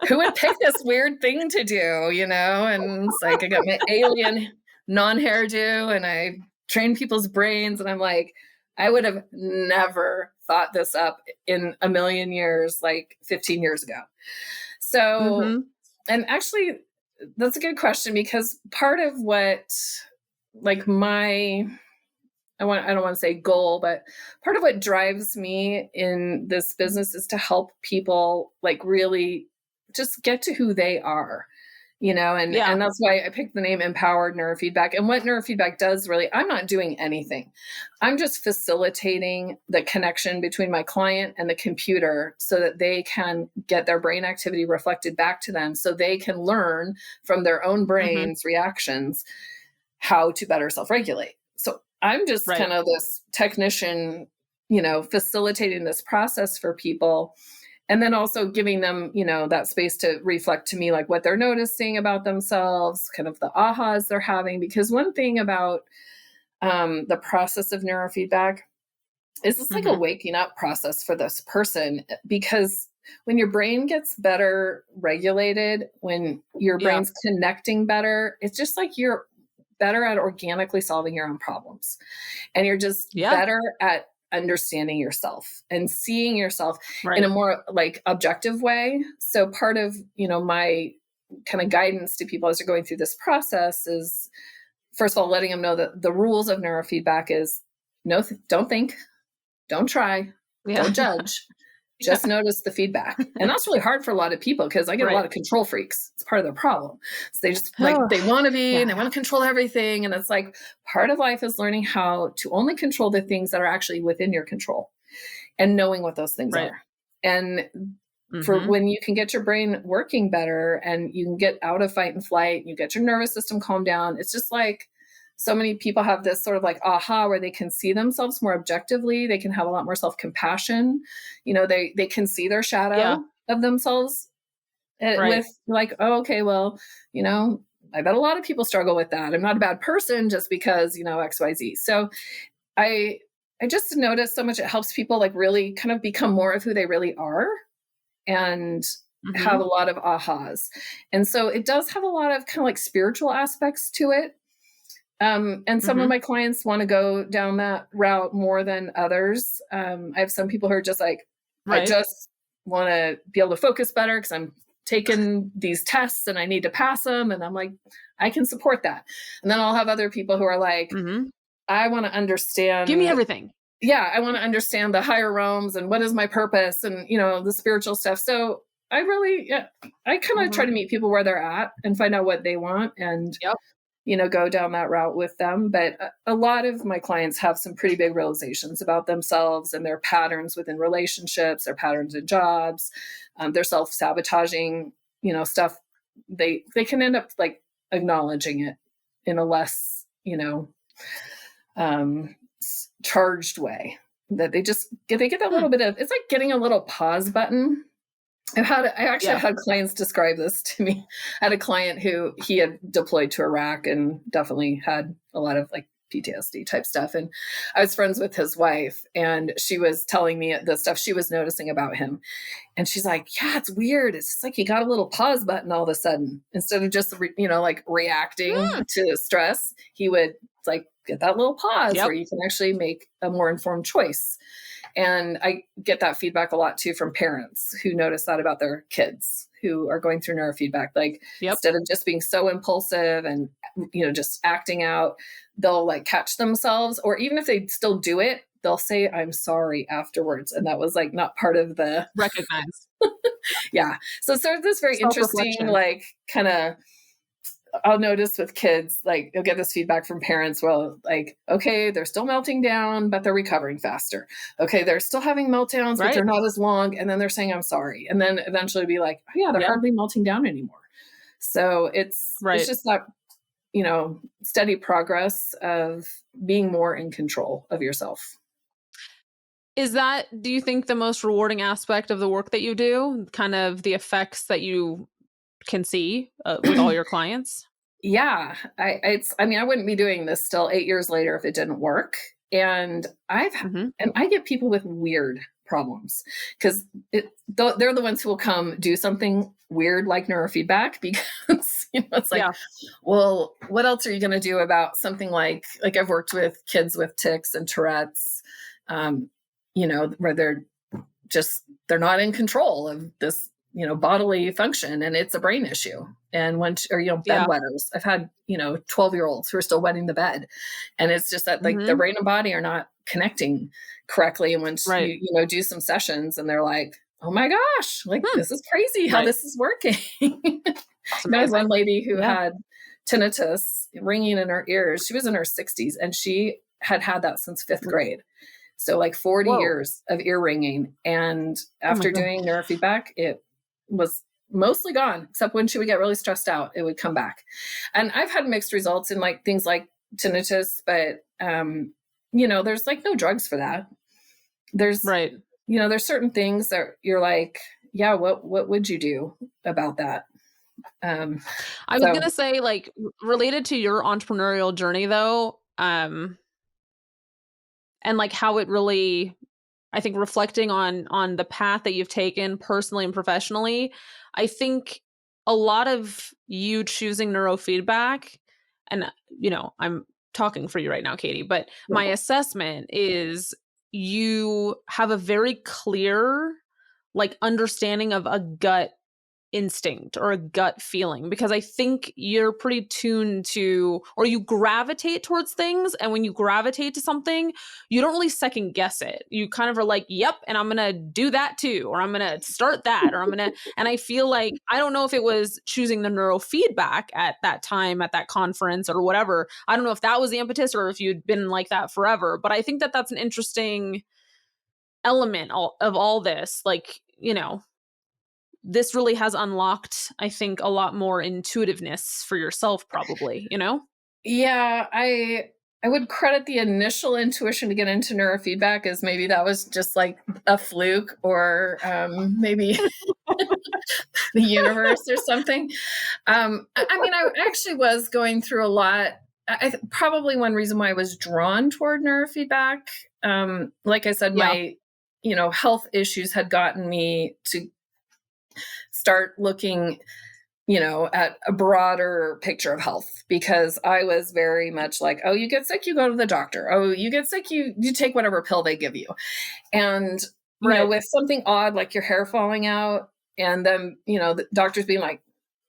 Who would pick this weird thing to do, And it's like, I got my alien non-hairdo and I train people's brains. And I'm like, I would have never thought this up in a million years, 15 years ago. So, and actually that's a good question, because part of what, I don't want to say goal, but part of what drives me in this business is to help people really just get to who they are, and that's why I picked the name Empowered Neurofeedback. And what neurofeedback does, really, I'm not doing anything. I'm just facilitating the connection between my client and the computer so that they can get their brain activity reflected back to them, so they can learn from their own brain's reactions how to better self-regulate. So I'm just kind of this technician, facilitating this process for people. And then also giving them, that space to reflect to me, what they're noticing about themselves, kind of the ahas they're having. Because one thing about the process of neurofeedback is it's like a waking up process for this person, because when your brain gets better regulated, when your brain's connecting better, it's just like you're better at organically solving your own problems. And you're just better at understanding yourself and seeing yourself in a more like objective way. So part of, my kind of guidance to people as they're going through this process is, first of all, letting them know that the rules of neurofeedback is don't think, don't try, don't judge, just notice the feedback. And that's really hard for a lot of people, because I get a lot of control freaks. It's part of their problem. So they just they want to be and they want to control everything. And it's like part of life is learning how to only control the things that are actually within your control and knowing what those things are. And for when you can get your brain working better and you can get out of fight and flight, you get your nervous system calmed down. It's just like so many people have this sort of like aha, where they can see themselves more objectively. They can have a lot more self-compassion. They can see their shadow of themselves with like, oh, okay, well, I bet a lot of people struggle with that. I'm not a bad person just because, X, Y, Z. So I just noticed so much it helps people like really kind of become more of who they really are and have a lot of ahas. And so it does have a lot of kind of like spiritual aspects to it. And some of my clients want to go down that route more than others. I have some people who are just like, I just want to be able to focus better because I'm taking these tests and I need to pass them. And I'm like, I can support that. And then I'll have other people who are like, I want to understand. Give me everything. Yeah. I want to understand the higher realms and what is my purpose and, the spiritual stuff. So I really, I kind of try to meet people where they're at and find out what they want and go down that route with them. But a lot of my clients have some pretty big realizations about themselves and their patterns within relationships, their patterns in jobs, their self-sabotaging, stuff. They can end up like acknowledging it in a less, charged way, that they get that little bit of, it's like getting a little pause button. I actually had clients describe this to me. I had a client who he had deployed to Iraq and definitely had a lot of like PTSD type stuff. And I was friends with his wife and she was telling me the stuff she was noticing about him. And she's like, yeah, it's weird. It's just like he got a little pause button all of a sudden. Instead of just, like reacting to stress, he would like get that little pause where you can actually make a more informed choice. And I get that feedback a lot too from parents who notice that about their kids who are going through neurofeedback. Like instead of just being so impulsive and, just acting out, they'll like catch themselves, or even if they still do it, they'll say, I'm sorry afterwards. And that was like not part of the recognize. So it's sort of this very interesting, like kind of, I'll notice with kids, like you'll get this feedback from parents. Well, like, okay, they're still melting down, but they're recovering faster. Okay, they're still having meltdowns, but they're not as long. And then they're saying, I'm sorry. And then eventually be like, oh yeah, they're hardly melting down anymore. So it's just that, steady progress of being more in control of yourself. Is that, do you think, the most rewarding aspect of the work that you do? Kind of the effects that you can see with all your clients? Yeah. I wouldn't be doing this still 8 years later if it didn't work. And and I get people with weird problems because they're the ones who will come do something weird like neurofeedback because, it's like, well, what else are you going to do about something like I've worked with kids with tics and Tourette's, where they're not in control of this, bodily function, and it's a brain issue. And bedwetters, I've had, 12-year-olds who are still wetting the bed. And it's just that like the brain and body are not connecting correctly. And when you do some sessions and they're like, oh my gosh, like this is crazy how this is working. There was one lady who had tinnitus ringing in her ears. She was in her 60s and she had that since 5th grade. So like 40 years of ear ringing. And after doing neurofeedback, it was mostly gone, except when she would get really stressed out, it would come back. And I've had mixed results in like things like tinnitus, but there's like no drugs for that. There's there's certain things that you're like, yeah, what would you do about that? I was gonna say, like, related to your entrepreneurial journey though, and like how it really, I think, reflecting on the path that you've taken personally and professionally, I think a lot of you choosing neurofeedback, and I'm talking for you right now, Katie, but my assessment is you have a very clear like understanding of a gut instinct or a gut feeling, because I think you're pretty tuned to, or you gravitate towards things. And when you gravitate to something, you don't really second guess it. You kind of are like, yep, and I'm going to do that too, or I'm going to start that, or I'm going to, and I feel like, I don't know if it was choosing the neurofeedback at that time, at that conference or whatever. I don't know if that was the impetus or if you'd been like that forever, but I think that that's an interesting element of all this. Like, this really has unlocked, I think, a lot more intuitiveness for yourself, probably, Yeah, I would credit the initial intuition to get into neurofeedback as maybe that was just like a fluke, or maybe the universe or something. I mean, I actually was going through a lot. Probably one reason why I was drawn toward neurofeedback, like I said, my health issues had gotten me to start looking at a broader picture of health, because I was very much like, oh, you get sick, you go to the doctor. Oh, you get sick, you take whatever pill they give you. And with something odd like your hair falling out, and then the doctors being like,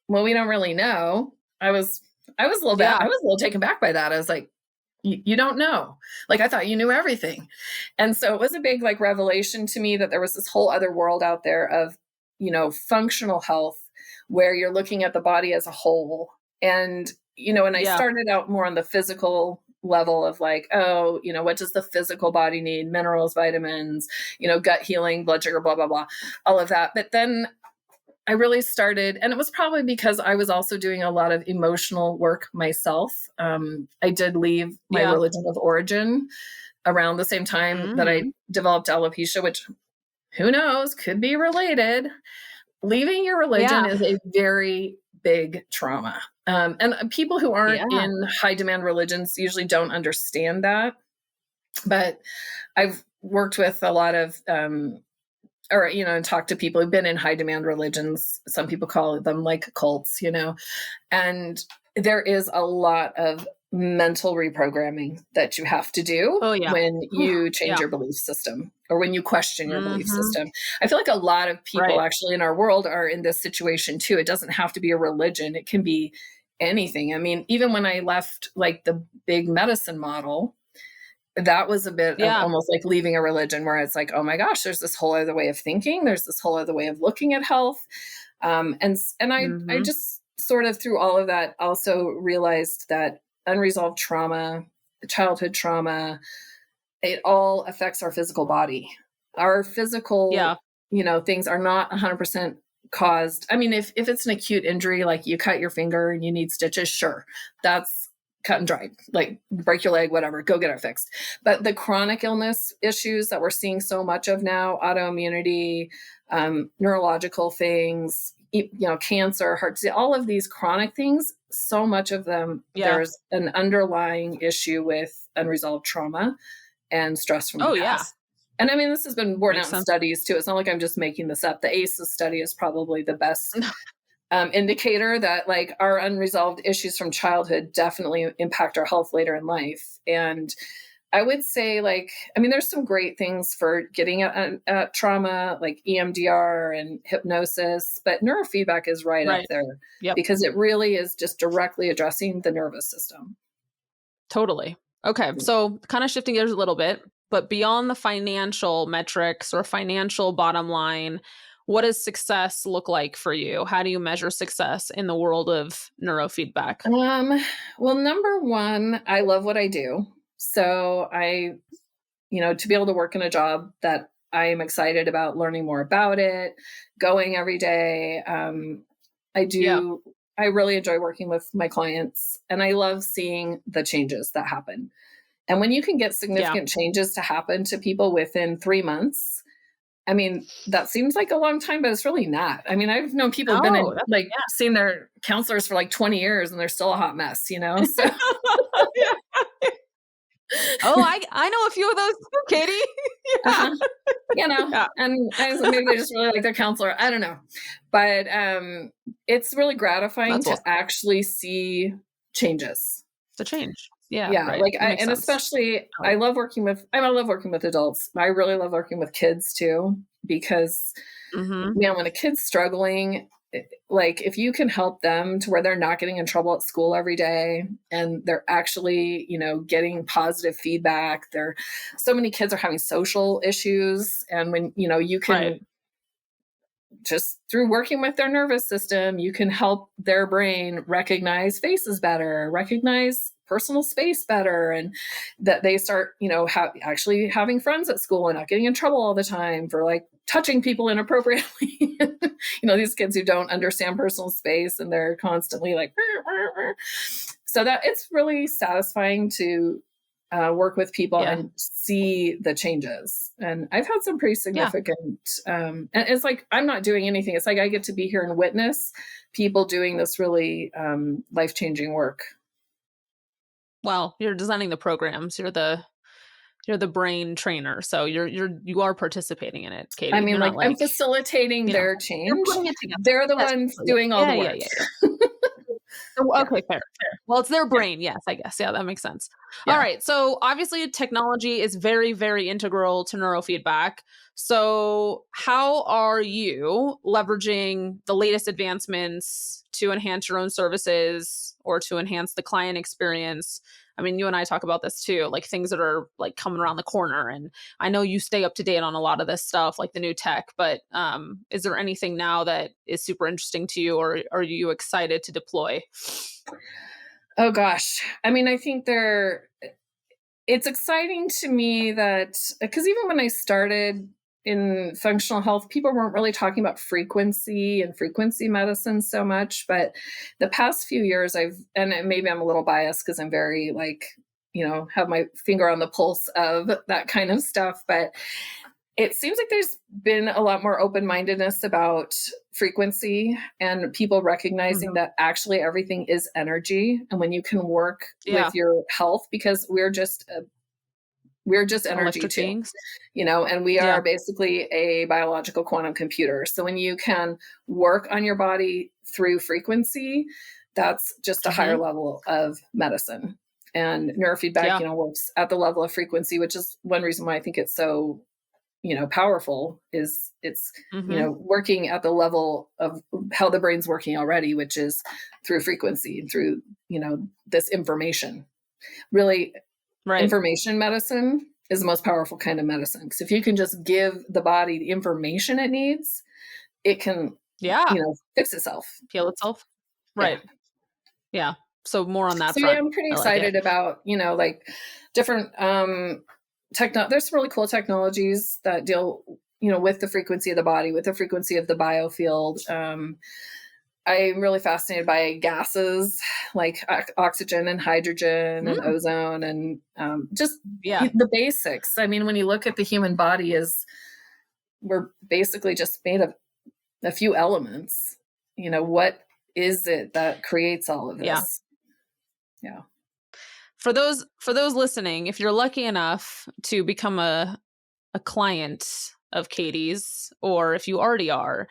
well, we don't really know. I was a little bit, I was a little taken back by that. I was like, you don't know. Like, I thought you knew everything. And so it was a big like revelation to me that there was this whole other world out there of functional health, where you're looking at the body as a whole. And, and I started out more on the physical level of like, oh, what does the physical body need? Minerals, vitamins, gut healing, blood sugar, blah, blah, blah, all of that. But then I really started, and it was probably because I was also doing a lot of emotional work myself. I did leave my religion of origin around the same time that I developed alopecia, which who knows, could be related. Leaving your religion is a very big trauma. And people who aren't in high demand religions usually don't understand that. But I've worked with a lot of, talked to people who've been in high demand religions. Some people call them like cults, and there is a lot of mental reprogramming that you have to do when you change your belief system, or when you question your belief system. I feel like a lot of people actually in our world are in this situation too. It doesn't have to be a religion. It can be anything. I mean, even when I left like the big medicine model, that was a bit of almost like leaving a religion, where it's like, oh my gosh, there's this whole other way of thinking. There's this whole other way of looking at health. And I just sort of through all of that also realized that unresolved trauma, childhood trauma, it all affects our physical body. Our physical, things are not 100% caused. I mean, if it's an acute injury, like you cut your finger and you need stitches, sure, that's cut and dried, like break your leg, whatever, go get it fixed. But the chronic illness issues that we're seeing so much of now, autoimmunity, neurological things, cancer, heart disease, all of these chronic things, so much of them, there's an underlying issue with unresolved trauma and stress from the past. And I mean, this has been borne out in studies too. It's not like I'm just making this up. The ACEs study is probably the best indicator that like our unresolved issues from childhood definitely impact our health later in life. And I would say there's some great things for getting at trauma, like EMDR and hypnosis, but neurofeedback is right up there because it really is just directly addressing the nervous system. Totally. Okay. So kind of shifting gears a little bit, but beyond the financial metrics or financial bottom line, what does success look like for you? How do you measure success in the world of neurofeedback? Well, number one, I love what I do. So to be able to work in a job that I am excited about, learning more about it, going every day. I really enjoy working with my clients, and I love seeing the changes that happen. And when you can get significant changes to happen to people within 3 months, I mean, that seems like a long time, but it's really not. I mean, I've known people who've been seen their counselors for like 20 years and they're still a hot mess, So. Oh, I know a few of those too, Katie. Yeah. Yeah. And maybe they just really like their counselor. I don't know. But it's really gratifying That's to awesome. actually see changes. It's a change. Yeah. Yeah, Right. like That makes sense. especially I love working with adults. I really love working with kids too, because Mm-hmm. when a kid's struggling, like if you can help them to where they're not getting in trouble at school every day and they're actually, getting positive feedback. So many kids are having social issues, and when, you can Right. just through working with their nervous system, you can help their brain recognize faces better, recognize personal space better, and that they start, actually having friends at school and not getting in trouble all the time for like touching people inappropriately. These kids who don't understand personal space and they're constantly like, so that it's really satisfying to work with people and see the changes. And I've had some pretty significant, and it's like, I'm not doing anything. It's like, I get to be here and witness people doing this really life-changing work. Well, you're designing the programs. You're the brain trainer. So you are participating in it, Katie. I mean, you're like, not I'm facilitating their change. You're putting it together. They're the ones doing all the work. Okay, fair. Well, it's their brain. Yes, I guess. Yeah, that makes sense. All right. So obviously technology is very, very integral to neurofeedback. So how are you leveraging the latest advancements to enhance your own services or to enhance the client experience? I mean, you and I talk about this too, like things that are like coming around the corner. And I know you stay up to date on a lot of this stuff, like the new tech, but is there anything now that is super interesting to you, or are you excited to deploy? Oh gosh. I mean, I think it's exciting to me that, because even when I started in functional health, people weren't really talking about frequency and frequency medicine so much. But the past few years, and maybe I'm a little biased because I'm very like, have my finger on the pulse of that kind of stuff. But it seems like there's been a lot more open-mindedness about frequency and people recognizing that actually everything is energy. And when you can work with your health, because we're just energy Electric too, beings. and we are basically a biological quantum computer. So when you can work on your body through frequency, that's just a higher level of medicine. And neurofeedback, works at the level of frequency, which is one reason why I think it's so powerful, is it's, working at the level of how the brain's working already, which is through frequency and through, this information. Really, information medicine is the most powerful kind of medicine. Because if you can just give the body the information it needs, it can, fix itself. Heal itself. Right. Yeah. So more on that front. Yeah, I'm pretty excited about, like different, there's some really cool technologies that deal, with the frequency of the body, with the frequency of the biofield. I'm really fascinated by gases like oxygen and hydrogen and ozone and just the basics. I mean, when you look at the human body, we're basically just made of a few elements. What is it that creates all of this? Yeah. For those listening, if you're lucky enough to become a client of Katie's, or if you already are,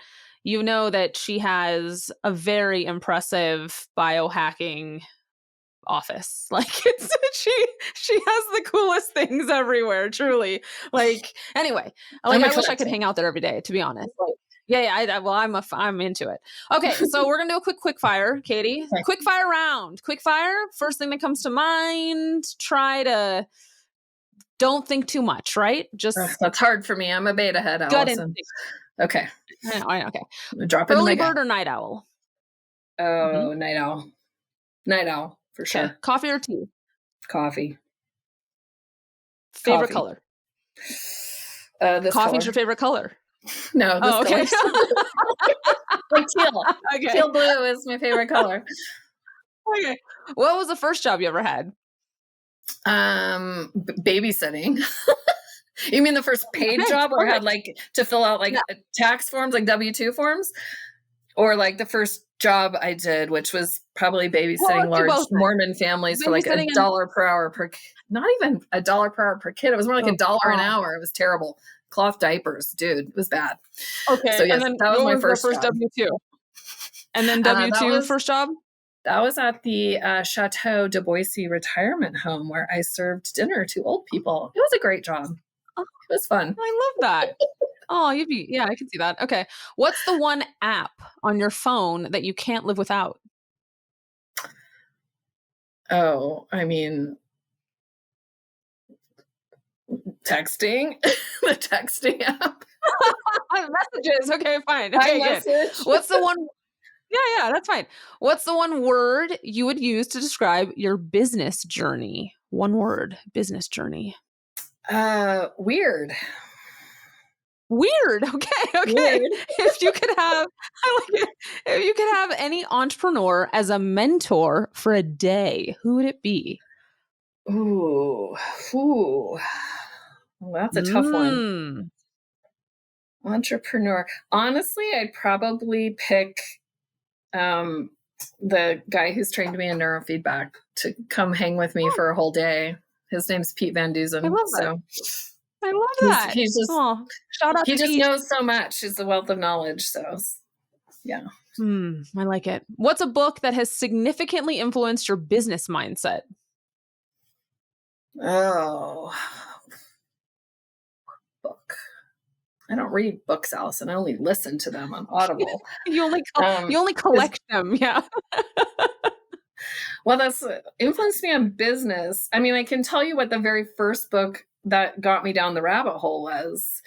you know that she has a very impressive biohacking office. Like she has the coolest things everywhere, truly. Like anyway, like I wish I could hang out there every day, to be honest. Like I'm into it. Okay, so we're gonna do a quick fire, Katie. Okay. Quick fire round. Quick fire. First thing that comes to mind. Don't think too much, right? Just that's hard for me. I'm a beta head, Alison. Okay. I know, okay. Drop early bird or night owl? Oh, night owl. Night owl for sure. Coffee or tea? Coffee. Favorite color? This Coffee's color. Your favorite color? No, this color. Like teal. Okay. Teal blue is my favorite color. Okay. What was the first job you ever had? Babysitting. You mean the first paid job where I had like to fill out like tax forms, like W-2 forms? Or like the first job I did, which was probably babysitting let's do large both then. Mormon families for like Babysitting and $1 per hour not even $1 per hour per kid. It was more like $1 an God. hour. It was terrible. Cloth diapers, dude. It was bad. Okay. So yes, And then that was what my was the first first job. W-2? And then That W-2 was first job? That was at the Chateau de Boissy retirement home where I served dinner to old people. It was a great job. Oh, It was fun. I love that. Oh, yeah, I can see that. Okay. What's the one app on your phone that you can't live without? Oh, I mean, texting, the texting app. Messages. Okay, fine. Okay, good. What's the one? Yeah, that's fine. What's the one word you would use to describe your business journey? One word, business journey. Weird. Weird. Okay. Weird. If you could have, I like it. If you could have any entrepreneur as a mentor for a day, who would it be? Ooh. Well, that's a tough one. Entrepreneur. Honestly, I'd probably pick the guy who's trained me in neurofeedback to come hang with me for a whole day. His name's Pete Van Dusen. I love that. I love that. He's just, shout out he to just Pete. knows so much. He's a wealth of knowledge. So yeah. I like it. What's a book that has significantly influenced your business mindset? Oh, book. I don't read books, Alison. I only listen to them on Audible. You only collect them. Yeah. Well, that's influenced me on business. I mean, I can tell you what the very first book that got me down the rabbit hole was,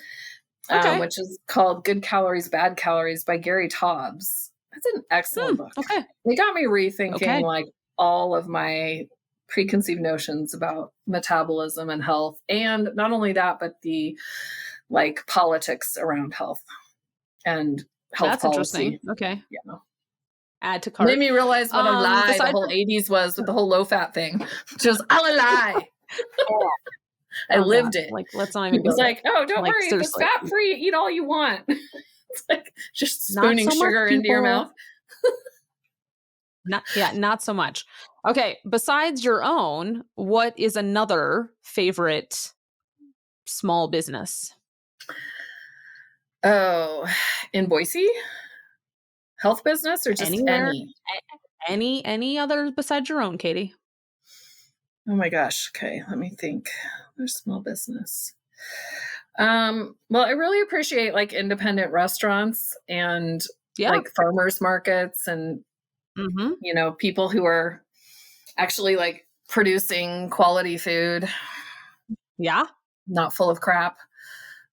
which is called Good Calories, Bad Calories by Gary Taubes. That's an excellent book. Okay. It got me rethinking like all of my preconceived notions about metabolism and health. And not only that, but the like politics around health and health policy. Interesting. Okay. Yeah. Add to cart. Made me realize what a lie the whole 80s was with the whole low fat thing. Which was all a lie. I lived it. Like, let's not even. It was like, oh, don't worry, if it's fat free, eat all you want. It's like just spooning sugar into your mouth. Not so much. Okay. Besides your own, what is another favorite small business? Oh, in Boise? Health business or just anywhere? Any other besides your own, Katie? Oh my gosh. Okay. Let me think. There's small business. Well, I really appreciate like independent restaurants and like farmers markets and, you know, people who are actually like producing quality food. Yeah. Not full of crap.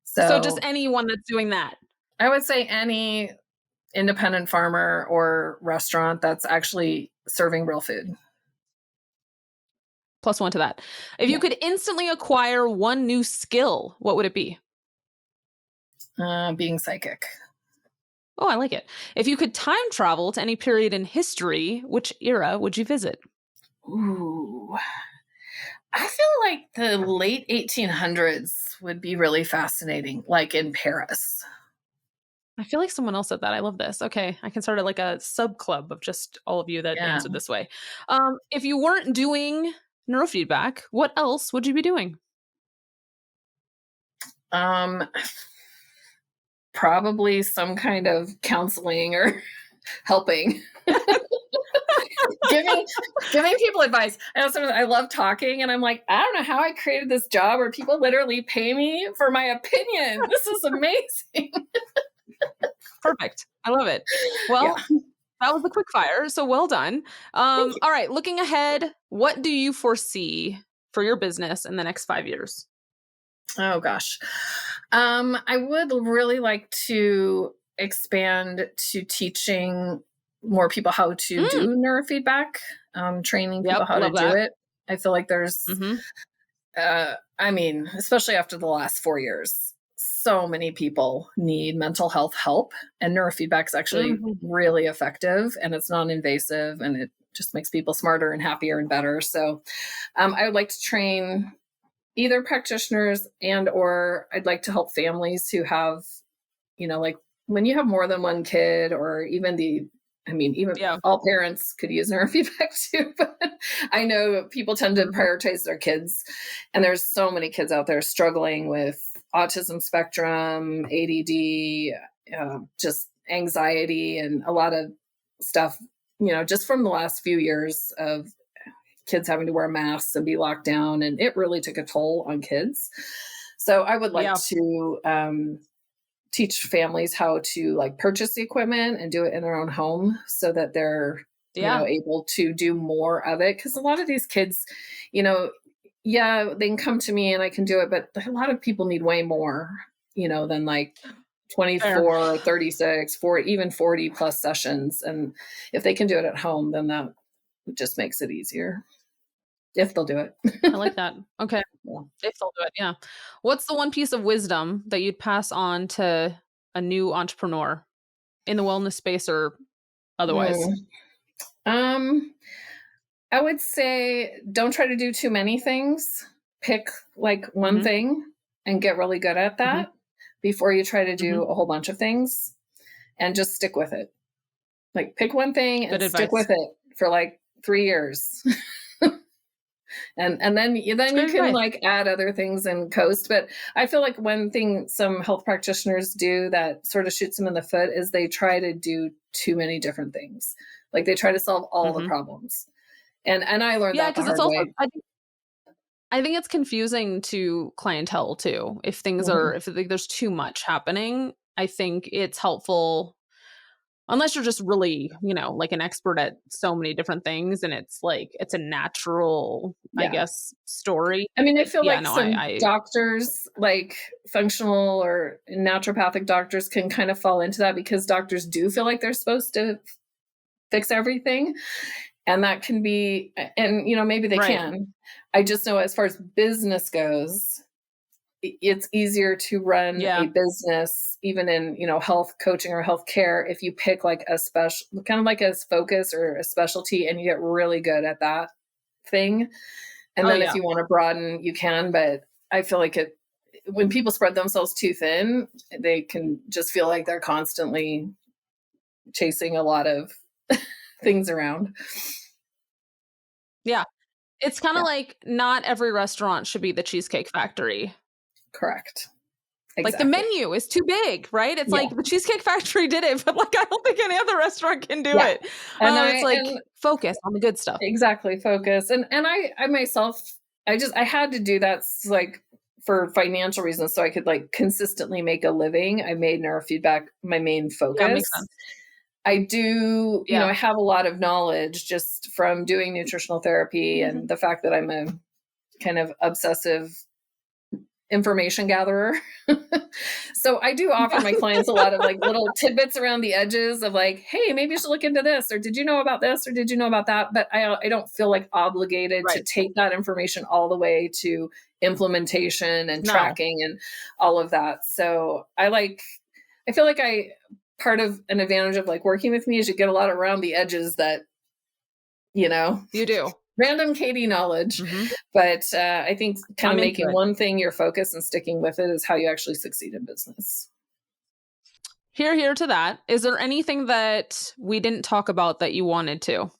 So just anyone that's doing that. I would say any independent farmer or restaurant that's actually serving real food. +1 to that. If you could instantly acquire one new skill, what would it be? Being psychic. Oh, I like it. If you could time travel to any period in history, which era would you visit? Ooh. I feel like the late 1800s would be really fascinating, like in Paris. I feel like someone else said that. I love this. Okay. I can start like a sub club of just all of you that answered this way. If you weren't doing neurofeedback, what else would you be doing? Probably some kind of counseling or helping. giving people advice. I love talking, and I'm like, I don't know how I created this job where people literally pay me for my opinion. This is amazing. Perfect. I love it. Well, that was the quick fire. So well done. All right. Looking ahead, what do you foresee for your business in the next 5 years? Oh gosh. I would really like to expand to teaching more people how to do neurofeedback, training people how to do it. I feel like there's, I mean, especially after the last 4 years, so many people need mental health help, and neurofeedback is actually really effective, and it's non-invasive, and it just makes people smarter and happier and better. So I would like to train either practitioners or I'd like to help families who have, you know, like when you have more than one kid, or even even Yeah. all parents could use neurofeedback too, but I know people tend to prioritize their kids. And there's so many kids out there struggling with autism spectrum, ADD, just anxiety, and a lot of stuff, just from the last few years of kids having to wear masks and be locked down. And it really took a toll on kids. So I would like to teach families how to like purchase the equipment and do it in their own home so that they're able to do more of it. Because a lot of these kids, they can come to me and I can do it, but a lot of people need way more, than like 24, 36, 40, even 40 plus sessions. And if they can do it at home, then that just makes it easier. If they'll do it. I like that. Okay. Yeah. If they'll do it. Yeah. What's the one piece of wisdom that you'd pass on to a new entrepreneur in the wellness space or otherwise? I would say don't try to do too many things. Pick like one thing and get really good at that before you try to do a whole bunch of things, and just stick with it. Like pick one thing and stick with it for like 3 years. And then you can like add other things and coast. But I feel like one thing some health practitioners do that sort of shoots them in the foot is they try to do too many different things. Like they try to solve all the problems. And I learned that the hard way. I think it's confusing to clientele too. If things are, if there's too much happening, I think it's helpful. Unless you're just really, like an expert at so many different things and it's like, it's a natural, I guess, story. I mean, I feel like some doctors, like functional or naturopathic doctors, can kind of fall into that because doctors do feel like they're supposed to fix everything. And that can be, and, maybe they can. I just know as far as business goes, it's easier to run a business, even in, health coaching or healthcare, if you pick like a special, kind of like a focus or a specialty, and you get really good at that thing. And then if you want to broaden, you can. But I feel like when people spread themselves too thin, they can just feel like they're constantly chasing a lot of things around. Yeah. It's kind of like not every restaurant should be the Cheesecake Factory. Correct. Exactly. Like the menu is too big, right? It's like the Cheesecake Factory did it, but like I don't think any other restaurant can do it. And it's like focus on the good stuff. Exactly, focus. And I myself, I had to do that like for financial reasons, so I could like consistently make a living. I made neurofeedback my main focus. Yeah, makes sense. I do, I have a lot of knowledge just from doing nutritional therapy and the fact that I'm a kind of obsessive information gatherer. So I do offer my clients a lot of like little tidbits around the edges of like, hey, maybe you should look into this, or did you know about this, or did you know about that? But I don't feel like obligated to take that information all the way to implementation and tracking and all of that. So I feel like part of an advantage of like working with me is you get a lot around the edges that, you do. Random Katie knowledge. But I think kind of making one thing your focus and sticking with it is how you actually succeed in business. Here to that. Is there anything that we didn't talk about that you wanted to?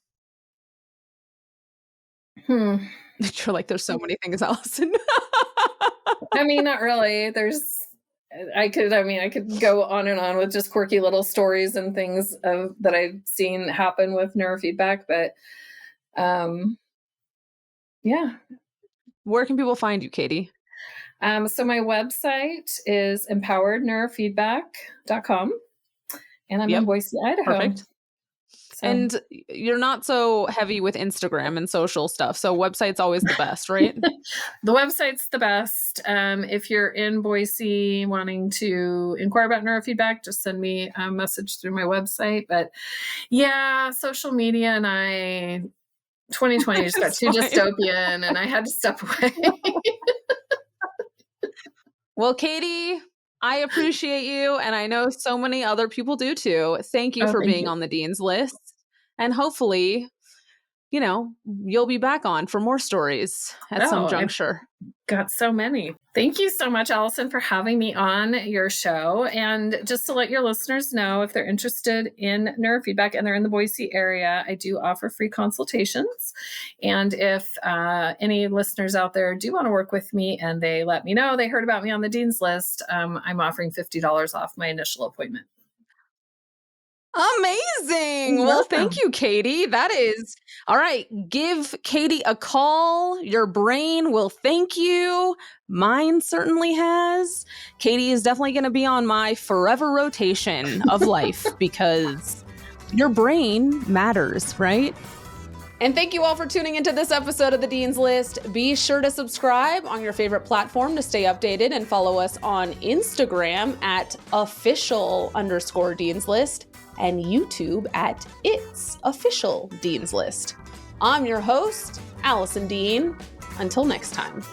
You're like, there's so many things, Alison. I mean, not really. I could go on and on with just quirky little stories and things that I've seen happen with neurofeedback, but Where can people find you, Katie? So my website is empoweredneurofeedback.com, and I'm in Boise, Idaho. Perfect. So. And you're not so heavy with Instagram and social stuff, so website's always the best, right? The website's the best. If you're in Boise wanting to inquire about neurofeedback, just send me a message through my website. But social media and 2020 just got too dystopian and I had to step away. Well, Katie, I appreciate you, and I know so many other people do too. Thank you for being on the Dean's List. And hopefully you'll be back on for more stories at some juncture. Got so many. Thank you so much, Alison, for having me on your show. And just to let your listeners know, if they're interested in neurofeedback and they're in the Boise area, I do offer free consultations. And if any listeners out there do want to work with me and they let me know they heard about me on the Dean's List, I'm offering $50 off my initial appointment. Amazing. Well, thank you, Katie. That is all right. Give Katie a call. Your brain will thank you. Mine certainly has. Katie is definitely going to be on my forever rotation of life because your brain matters, right? And thank you all for tuning into this episode of the Dean's List. Be sure to subscribe on your favorite platform to stay updated and follow us on Instagram at official_Dean's List. And YouTube at It's Official Dean's List. I'm your host, Alison Dean. Until next time.